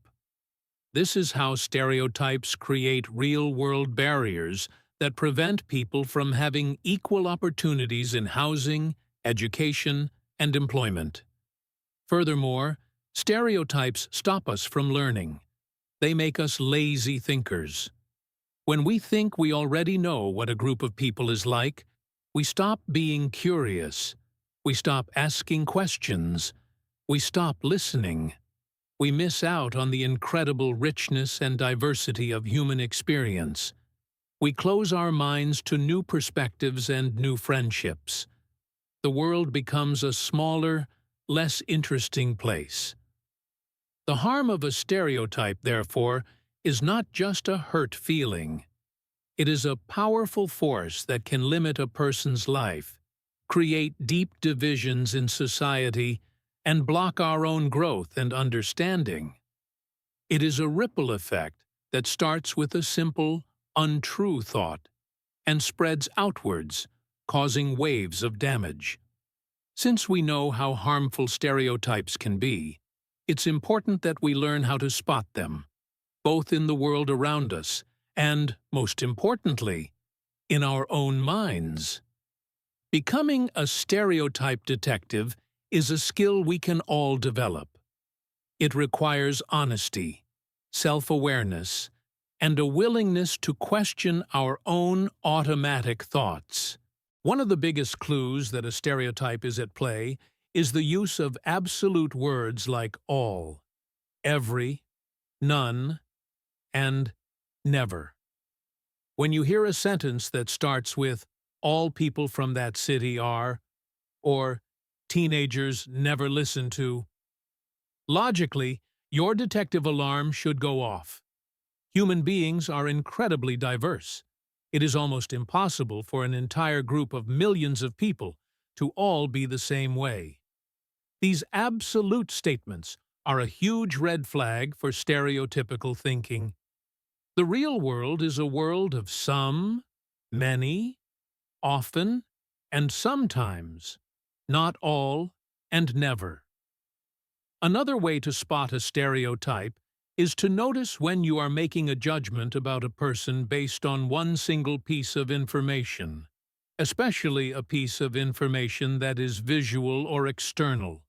This is how stereotypes create real-world barriers that prevent people from having equal opportunities in housing, education, and employment. Furthermore, stereotypes stop us from learning. They make us lazy thinkers. When we think we already know what a group of people is like, we stop being curious. We stop asking questions. We stop listening. We miss out on the incredible richness and diversity of human experience. We close our minds to new perspectives and new friendships. The world becomes a smaller, less interesting place. The harm of a stereotype, therefore, is not just a hurt feeling. It is a powerful force that can limit a person's life, create deep divisions in society, and block our own growth and understanding. It is a ripple effect that starts with a simple, untrue thought and spreads outwards, causing waves of damage. Since we know how harmful stereotypes can be, it's important that we learn how to spot them, both in the world around us and, most importantly, in our own minds. Becoming a stereotype detective is a skill we can all develop. It requires honesty, self-awareness, and a willingness to question our own automatic thoughts. One of the biggest clues that a stereotype is at play is the use of absolute words like all, every, none, and never. When you hear a sentence that starts with, "All people from that city are," or "Teenagers never listen to," logically, your detective alarm should go off. Human beings are incredibly diverse. It is almost impossible for an entire group of millions of people to all be the same way. These absolute statements are a huge red flag for stereotypical thinking. The real world is a world of some, many, often, and sometimes, not all, and never. Another way to spot a stereotype is to notice when you are making a judgment about a person based on one single piece of information, especially a piece of information that is visual or external.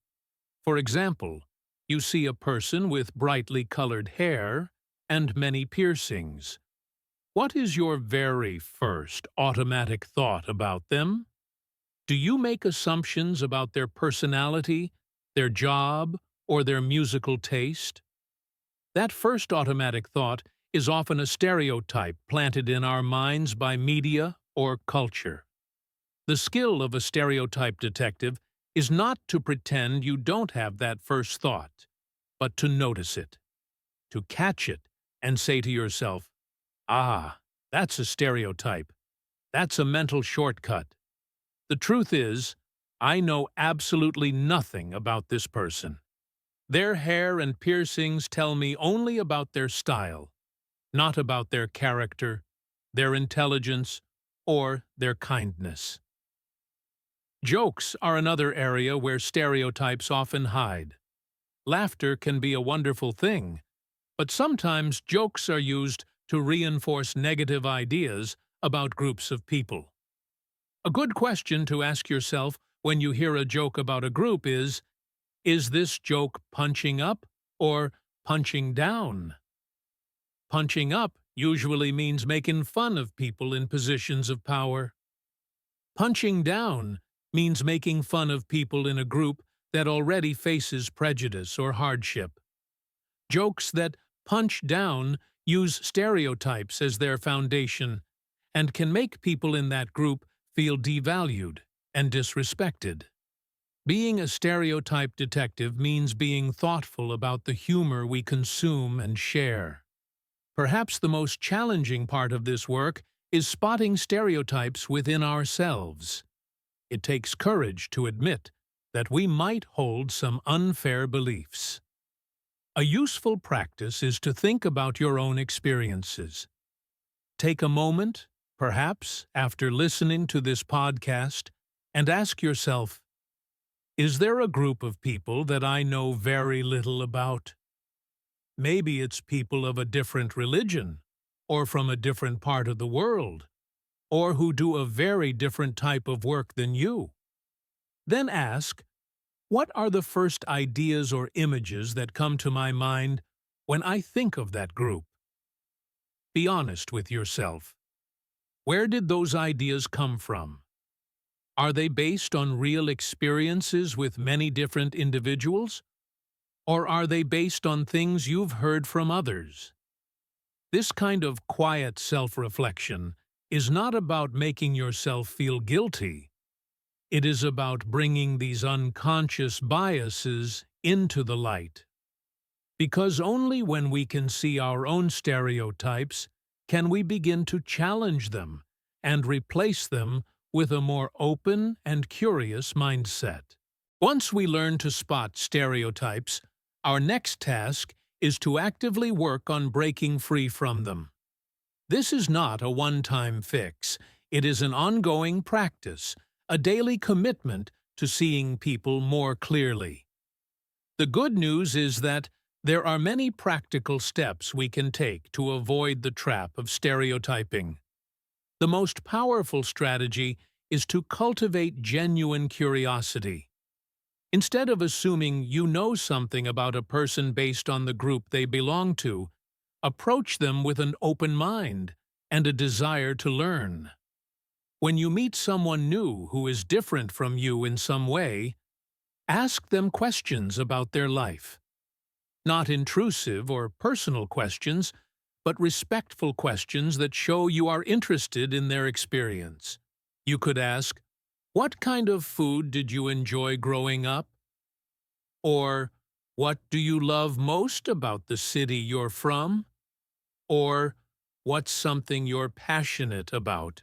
For example, you see a person with brightly colored hair and many piercings. What is your very first automatic thought about them? Do you make assumptions about their personality, their job, or their musical taste? That first automatic thought is often a stereotype planted in our minds by media or culture. The skill of a stereotype detective is not to pretend you don't have that first thought, but to notice it, to catch it, and say to yourself, "Ah, that's a stereotype. That's a mental shortcut." The truth is, I know absolutely nothing about this person. Their hair and piercings tell me only about their style, not about their character, their intelligence, or their kindness. Jokes are another area where stereotypes often hide. Laughter can be a wonderful thing, but sometimes jokes are used to reinforce negative ideas about groups of people. A good question to ask yourself when you hear a joke about a group is this joke punching up or punching down? Punching up usually means making fun of people in positions of power. Punching down means making fun of people in a group that already faces prejudice or hardship. Jokes that punch down use stereotypes as their foundation and can make people in that group feel devalued and disrespected. Being a stereotype detective means being thoughtful about the humor we consume and share. Perhaps the most challenging part of this work is spotting stereotypes within ourselves. It takes courage to admit that we might hold some unfair beliefs. A useful practice is to think about your own experiences. Take a moment, perhaps after listening to this podcast, and ask yourself, is there a group of people that I know very little about? Maybe it's people of a different religion, or from a different part of the world, or who do a very different type of work than you. Then ask, what are the first ideas or images that come to my mind when I think of that group? Be honest with yourself. Where did those ideas come from? Are they based on real experiences with many different individuals? Or are they based on things you've heard from others? This kind of quiet self-reflection is not about making yourself feel guilty. It is about bringing these unconscious biases into the light. Because only when we can see our own stereotypes can we begin to challenge them and replace them with a more open and curious mindset. Once we learn to spot stereotypes, our next task is to actively work on breaking free from them. This is not a one-time fix. It is an ongoing practice, a daily commitment to seeing people more clearly. The good news is that there are many practical steps we can take to avoid the trap of stereotyping. The most powerful strategy is to cultivate genuine curiosity. Instead of assuming you know something about a person based on the group they belong to, approach them with an open mind and a desire to learn. When you meet someone new who is different from you in some way, ask them questions about their life. Not intrusive or personal questions, but respectful questions that show you are interested in their experience. You could ask, what kind of food did you enjoy growing up? Or, what do you love most about the city you're from? Or, what's something you're passionate about?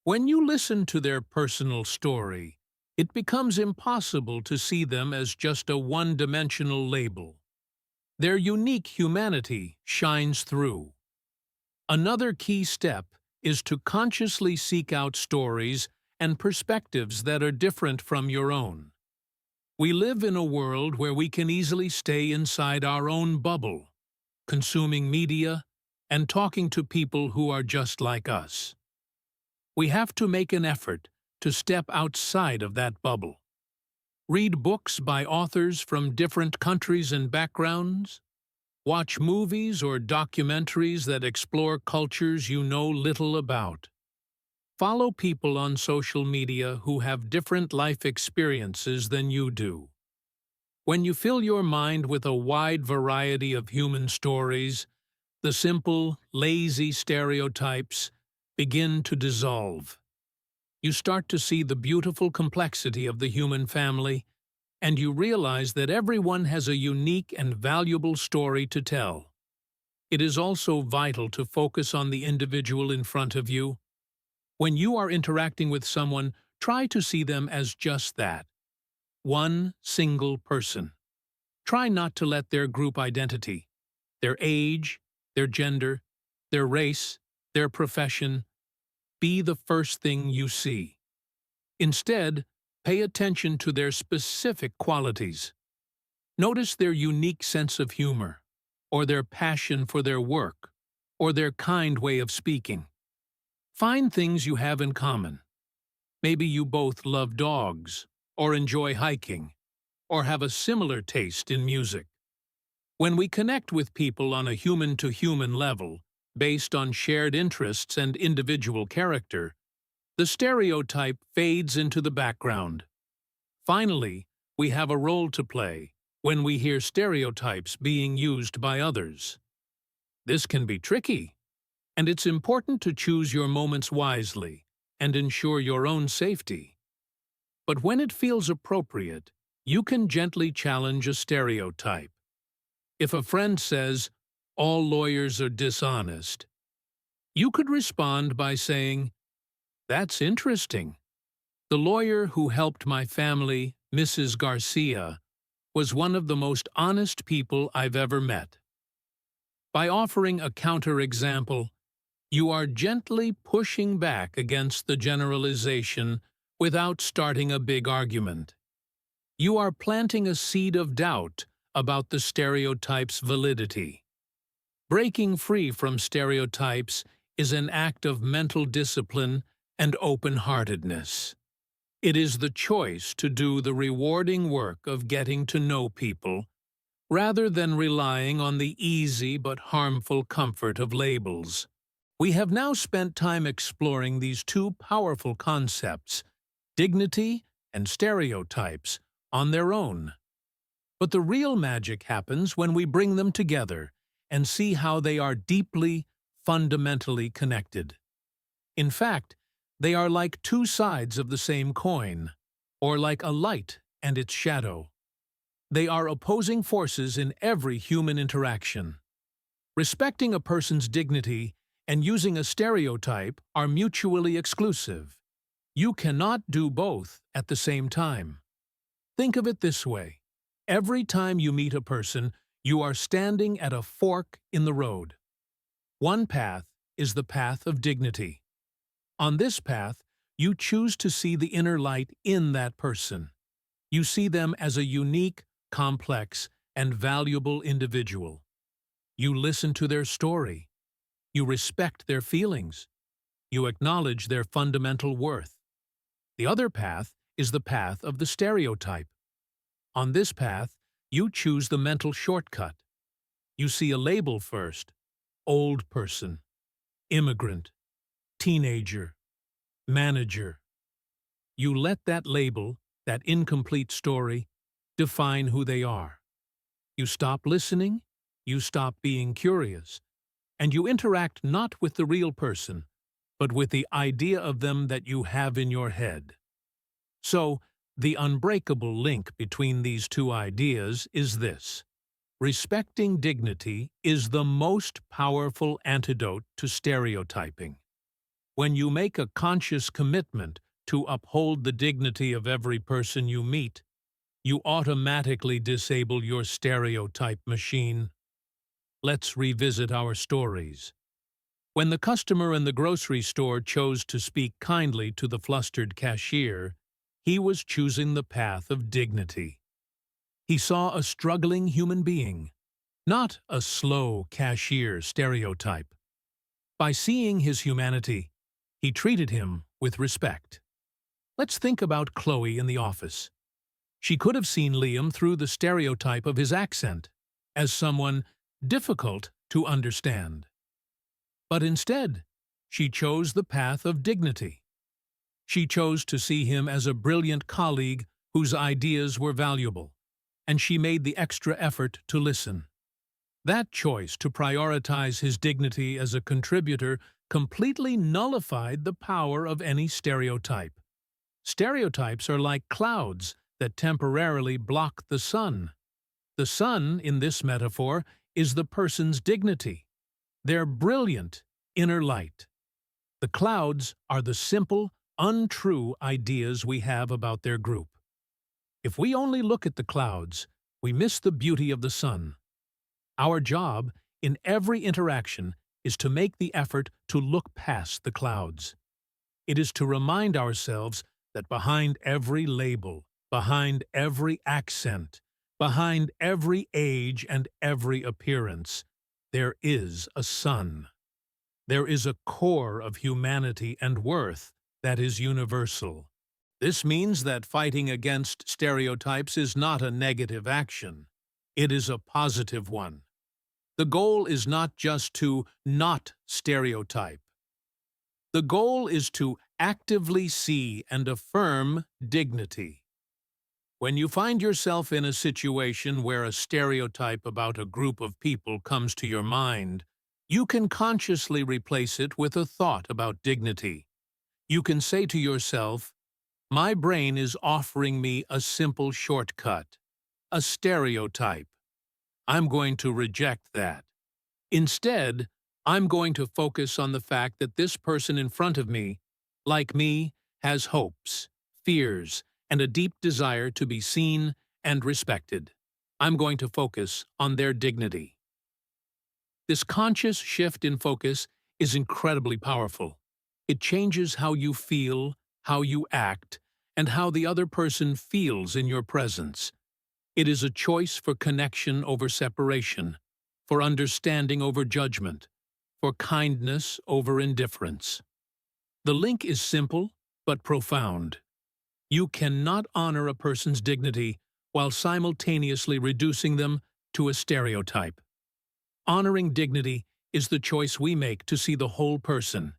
When you listen to their personal story, it becomes impossible to see them as just a one-dimensional label. Their unique humanity shines through. Another key step is to consciously seek out stories and perspectives that are different from your own. We live in a world where we can easily stay inside our own bubble, consuming media and talking to people who are just like us. We have to make an effort to step outside of that bubble. Read books by authors from different countries and backgrounds. Watch movies or documentaries that explore cultures you know little about. Follow people on social media who have different life experiences than you do. When you fill your mind with a wide variety of human stories, the simple, lazy stereotypes begin to dissolve. You start to see the beautiful complexity of the human family, and you realize that everyone has a unique and valuable story to tell. It is also vital to focus on the individual in front of you. When you are interacting with someone, try to see them as just that, one single person. Try not to let their group identity, their age, their gender, their race, their profession, be the first thing you see. Instead, pay attention to their specific qualities. Notice their unique sense of humor, or their passion for their work, or their kind way of speaking. Find things you have in common. Maybe you both love dogs, or enjoy hiking, or have a similar taste in music. When we connect with people on a human-to-human level, based on shared interests and individual character, the stereotype fades into the background. Finally, we have a role to play when we hear stereotypes being used by others. This can be tricky, and it's important to choose your moments wisely and ensure your own safety. But when it feels appropriate, you can gently challenge a stereotype. If a friend says, "All lawyers are dishonest," you could respond by saying, "That's interesting. The lawyer who helped my family, Mrs. Garcia, was one of the most honest people I've ever met. By offering a counterexample, you are gently pushing back against the generalization without starting a big argument. You are planting a seed of doubt about the stereotype's validity. Breaking free from stereotypes is an act of mental discipline and open-heartedness. It is the choice to do the rewarding work of getting to know people, rather than relying on the easy but harmful comfort of labels. We have now spent time exploring these two powerful concepts, dignity and stereotypes, on their own. But the real magic happens when we bring them together and see how they are deeply, fundamentally connected. In fact, they are like two sides of the same coin, or like a light and its shadow. They are opposing forces in every human interaction. Respecting a person's dignity and using a stereotype are mutually exclusive. You cannot do both at the same time. Think of it this way. Every time you meet a person, you are standing at a fork in the road. One path is the path of dignity. On this path, you choose to see the inner light in that person. You see them as a unique, complex, and valuable individual. You listen to their story. You respect their feelings. You acknowledge their fundamental worth. The other path is the path of the stereotype. On this path, you choose the mental shortcut. You see a label first: old person, immigrant, teenager, manager. You let that label, that incomplete story, define who they are. You stop listening, you stop being curious, and you interact not with the real person, but with the idea of them that you have in your head. So, the unbreakable link between these two ideas is this: respecting dignity is the most powerful antidote to stereotyping. When you make a conscious commitment to uphold the dignity of every person you meet, you automatically disable your stereotype machine. Let's revisit our stories. When the customer in the grocery store chose to speak kindly to the flustered cashier, he was choosing the path of dignity. He saw a struggling human being, not a slow cashier stereotype. By seeing his humanity, he treated him with respect. Let's think about Chloe in the office. She could have seen Liam through the stereotype of his accent, as someone difficult to understand. But instead, she chose the path of dignity. She chose to see him as a brilliant colleague whose ideas were valuable, and she made the extra effort to listen. That choice to prioritize his dignity as a contributor completely nullified the power of any stereotype. Stereotypes are like clouds that temporarily block the sun. The sun, in this metaphor, is the person's dignity, their brilliant inner light. The clouds are the simple, untrue ideas we have about their group. If we only look at the clouds, we miss the beauty of the sun. Our job, in every interaction, is to make the effort to look past the clouds. It is to remind ourselves that behind every label, behind every accent, behind every age and every appearance, there is a sun. There is a core of humanity and worth that is universal. This means that fighting against stereotypes is not a negative action. It is a positive one. The goal is not just to not stereotype. The goal is to actively see and affirm dignity. When you find yourself in a situation where a stereotype about a group of people comes to your mind, you can consciously replace it with a thought about dignity. You can say to yourself, "My brain is offering me a simple shortcut, a stereotype. I'm going to reject that. Instead, I'm going to focus on the fact that this person in front of me, like me, has hopes, fears, and a deep desire to be seen and respected. I'm going to focus on their dignity. This conscious shift in focus is incredibly powerful. It changes how you feel, how you act, and how the other person feels in your presence. It is a choice for connection over separation, for understanding over judgment, for kindness over indifference. The link is simple but profound. You cannot honor a person's dignity while simultaneously reducing them to a stereotype. Honoring dignity is the choice we make to see the whole person,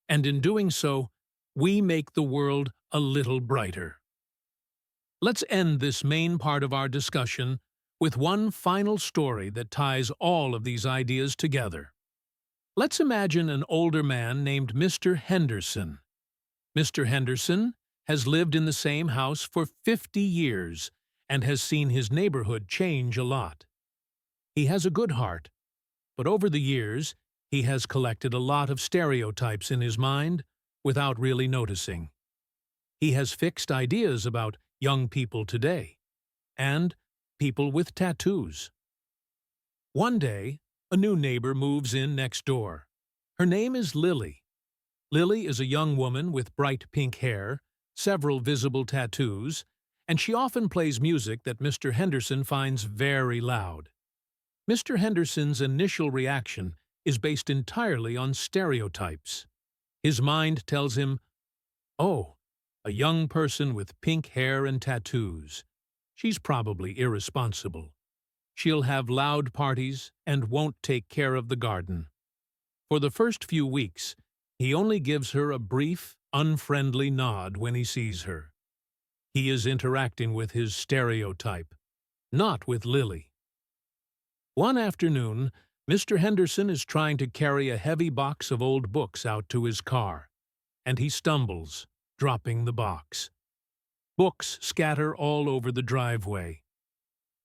and in doing so, we make the world a little brighter. Let's end this main part of our discussion with one final story that ties all of these ideas together. Let's imagine an older man named Mr. Henderson. Mr. Henderson has lived in the same house for 50 years and has seen his neighborhood change a lot. He has a good heart, but over the years, he has collected a lot of stereotypes in his mind without really noticing. He has fixed ideas about young people today and people with tattoos. One day, a new neighbor moves in next door. Her name is Lily. Lily is a young woman with bright pink hair, several visible tattoos, and she often plays music that Mr. Henderson finds very loud. Mr. Henderson's initial reaction is based entirely on stereotypes. His mind tells him, "Oh, a young person with pink hair and tattoos. She's probably irresponsible. She'll have loud parties and won't take care of the garden." For the first few weeks, he only gives her a brief, unfriendly nod when he sees her. He is interacting with his stereotype, not with Lily. One afternoon, Mr. Henderson is trying to carry a heavy box of old books out to his car, and he stumbles, dropping the box. Books scatter all over the driveway.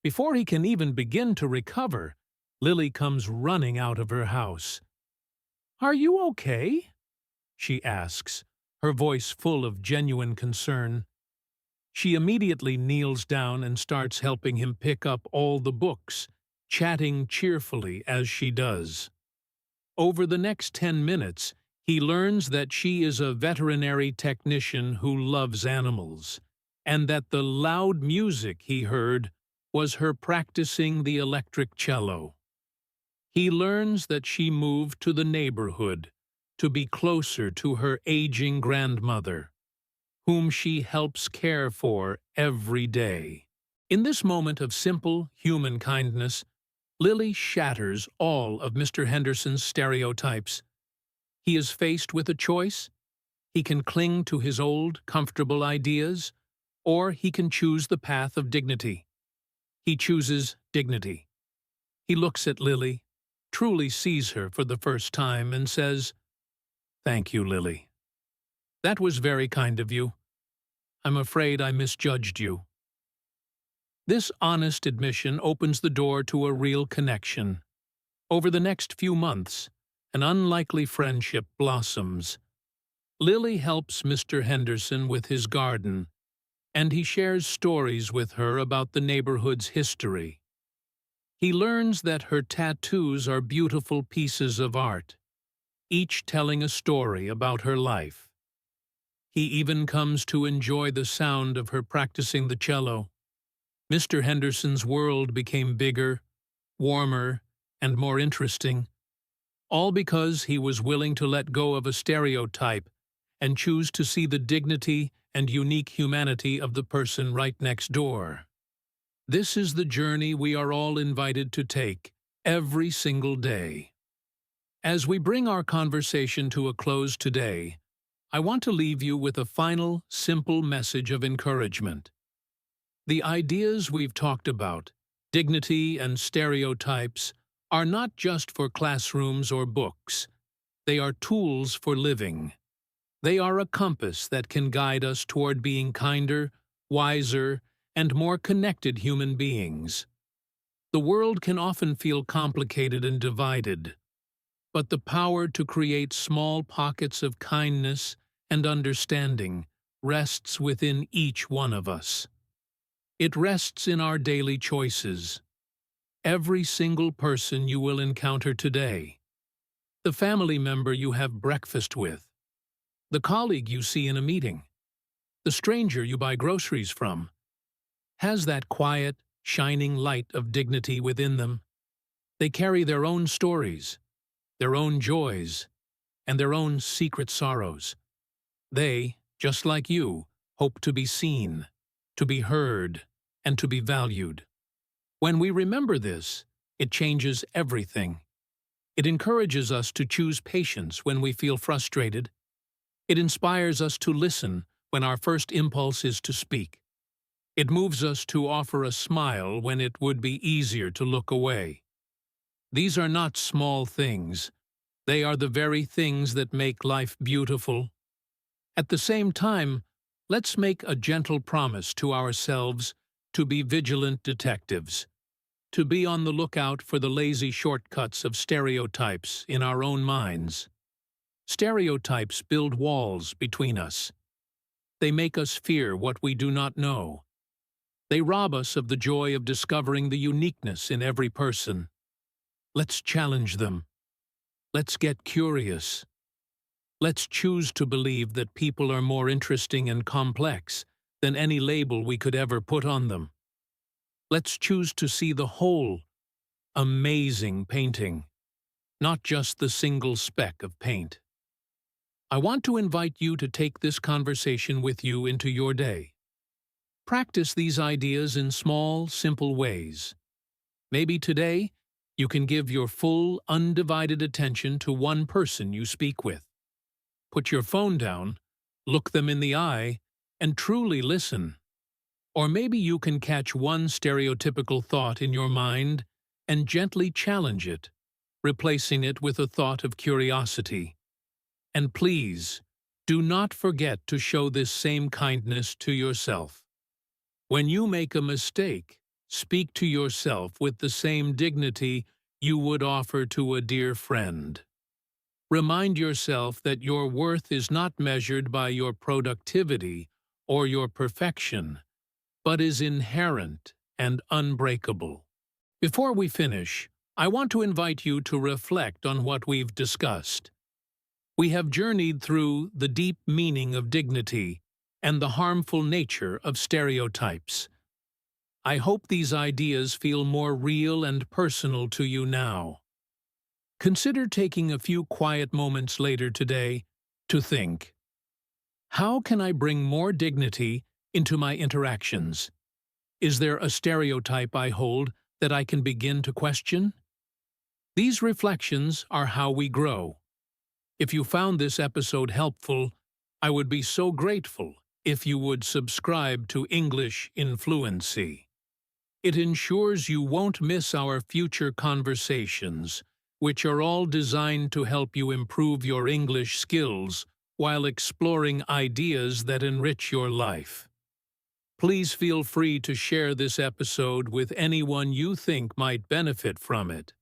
Before he can even begin to recover, Lily comes running out of her house. "Are you okay?" she asks, her voice full of genuine concern. She immediately kneels down and starts helping him pick up all the books, chatting cheerfully as she does. Over the next 10 minutes, he learns that she is a veterinary technician who loves animals, and that the loud music he heard was her practicing the electric cello. He learns that she moved to the neighborhood to be closer to her aging grandmother, whom she helps care for every day. In this moment of simple human kindness, Lily shatters all of Mr. Henderson's stereotypes. He is faced with a choice. He can cling to his old, comfortable ideas, or he can choose the path of dignity. He chooses dignity. He looks at Lily, truly sees her for the first time, and says, "Thank you, Lily. That was very kind of you. I'm afraid I misjudged you." This honest admission opens the door to a real connection. Over the next few months, an unlikely friendship blossoms. Lily helps Mr. Henderson with his garden, and he shares stories with her about the neighborhood's history. He learns that her tattoos are beautiful pieces of art, each telling a story about her life. He even comes to enjoy the sound of her practicing the cello. Mr. Henderson's world became bigger, warmer, and more interesting, all because he was willing to let go of a stereotype and choose to see the dignity and unique humanity of the person right next door. This is the journey we are all invited to take every single day. As we bring our conversation to a close today, I want to leave you with a final, simple message of encouragement. The ideas we've talked about, dignity and stereotypes, are not just for classrooms or books. They are tools for living. They are a compass that can guide us toward being kinder, wiser, and more connected human beings. The world can often feel complicated and divided, but the power to create small pockets of kindness and understanding rests within each one of us. It rests in our daily choices. Every single person you will encounter today, the family member you have breakfast with, the colleague you see in a meeting, the stranger you buy groceries from, has that quiet, shining light of dignity within them. They carry their own stories, their own joys, and their own secret sorrows. They, just like you, hope to be seen, to be heard, and to be valued. When we remember this, it changes everything. It encourages us to choose patience when we feel frustrated. It inspires us to listen when our first impulse is to speak. It moves us to offer a smile when it would be easier to look away. These are not small things. They are the very things that make life beautiful. At the same time, let's make a gentle promise to ourselves to be vigilant detectives, to be on the lookout for the lazy shortcuts of stereotypes in our own minds. Stereotypes build walls between us. They make us fear what we do not know. They rob us of the joy of discovering the uniqueness in every person. Let's challenge them. Let's get curious. Let's choose to believe that people are more interesting and complex than any label we could ever put on them. Let's choose to see the whole, amazing painting, not just the single speck of paint. I want to invite you to take this conversation with you into your day. Practice these ideas in small, simple ways. Maybe today, you can give your full, undivided attention to one person you speak with. Put your phone down, look them in the eye, and truly listen. Or maybe you can catch one stereotypical thought in your mind and gently challenge it, replacing it with a thought of curiosity. And please, do not forget to show this same kindness to yourself. When you make a mistake, speak to yourself with the same dignity you would offer to a dear friend. Remind yourself that your worth is not measured by your productivity or your perfection, but is inherent and unbreakable. Before we finish, I want to invite you to reflect on what we've discussed. We have journeyed through the deep meaning of dignity and the harmful nature of stereotypes. I hope these ideas feel more real and personal to you now. Consider taking a few quiet moments later today to think, how can I bring more dignity into my interactions? Is there a stereotype I hold that I can begin to question? These reflections are how we grow. If you found this episode helpful, I would be so grateful if you would subscribe to English in Fluency. It ensures you won't miss our future conversations, which are all designed to help you improve your English skills while exploring ideas that enrich your life. Please feel free to share this episode with anyone you think might benefit from it.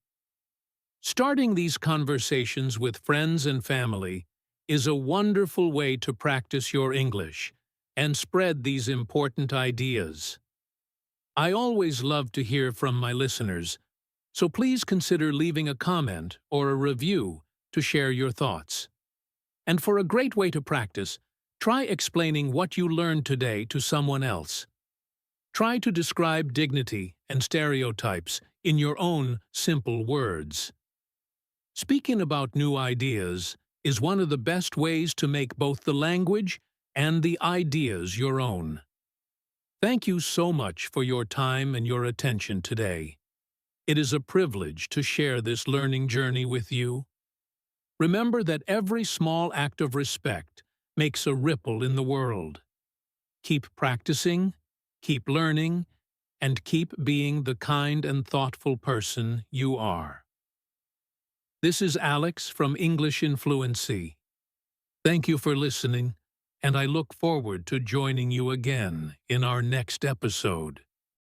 Starting these conversations with friends and family is a wonderful way to practice your English and spread these important ideas. I always love to hear from my listeners, so please consider leaving a comment or a review to share your thoughts. And for a great way to practice, try explaining what you learned today to someone else. Try to describe dignity and stereotypes in your own simple words. Speaking about new ideas is one of the best ways to make both the language and the ideas your own. Thank you so much for your time and your attention today. It is a privilege to share this learning journey with you. Remember that every small act of respect makes a ripple in the world. Keep practicing, keep learning, and keep being the kind and thoughtful person you are. This is Alex from English in Fluency. Thank you for listening, and I look forward to joining you again in our next episode.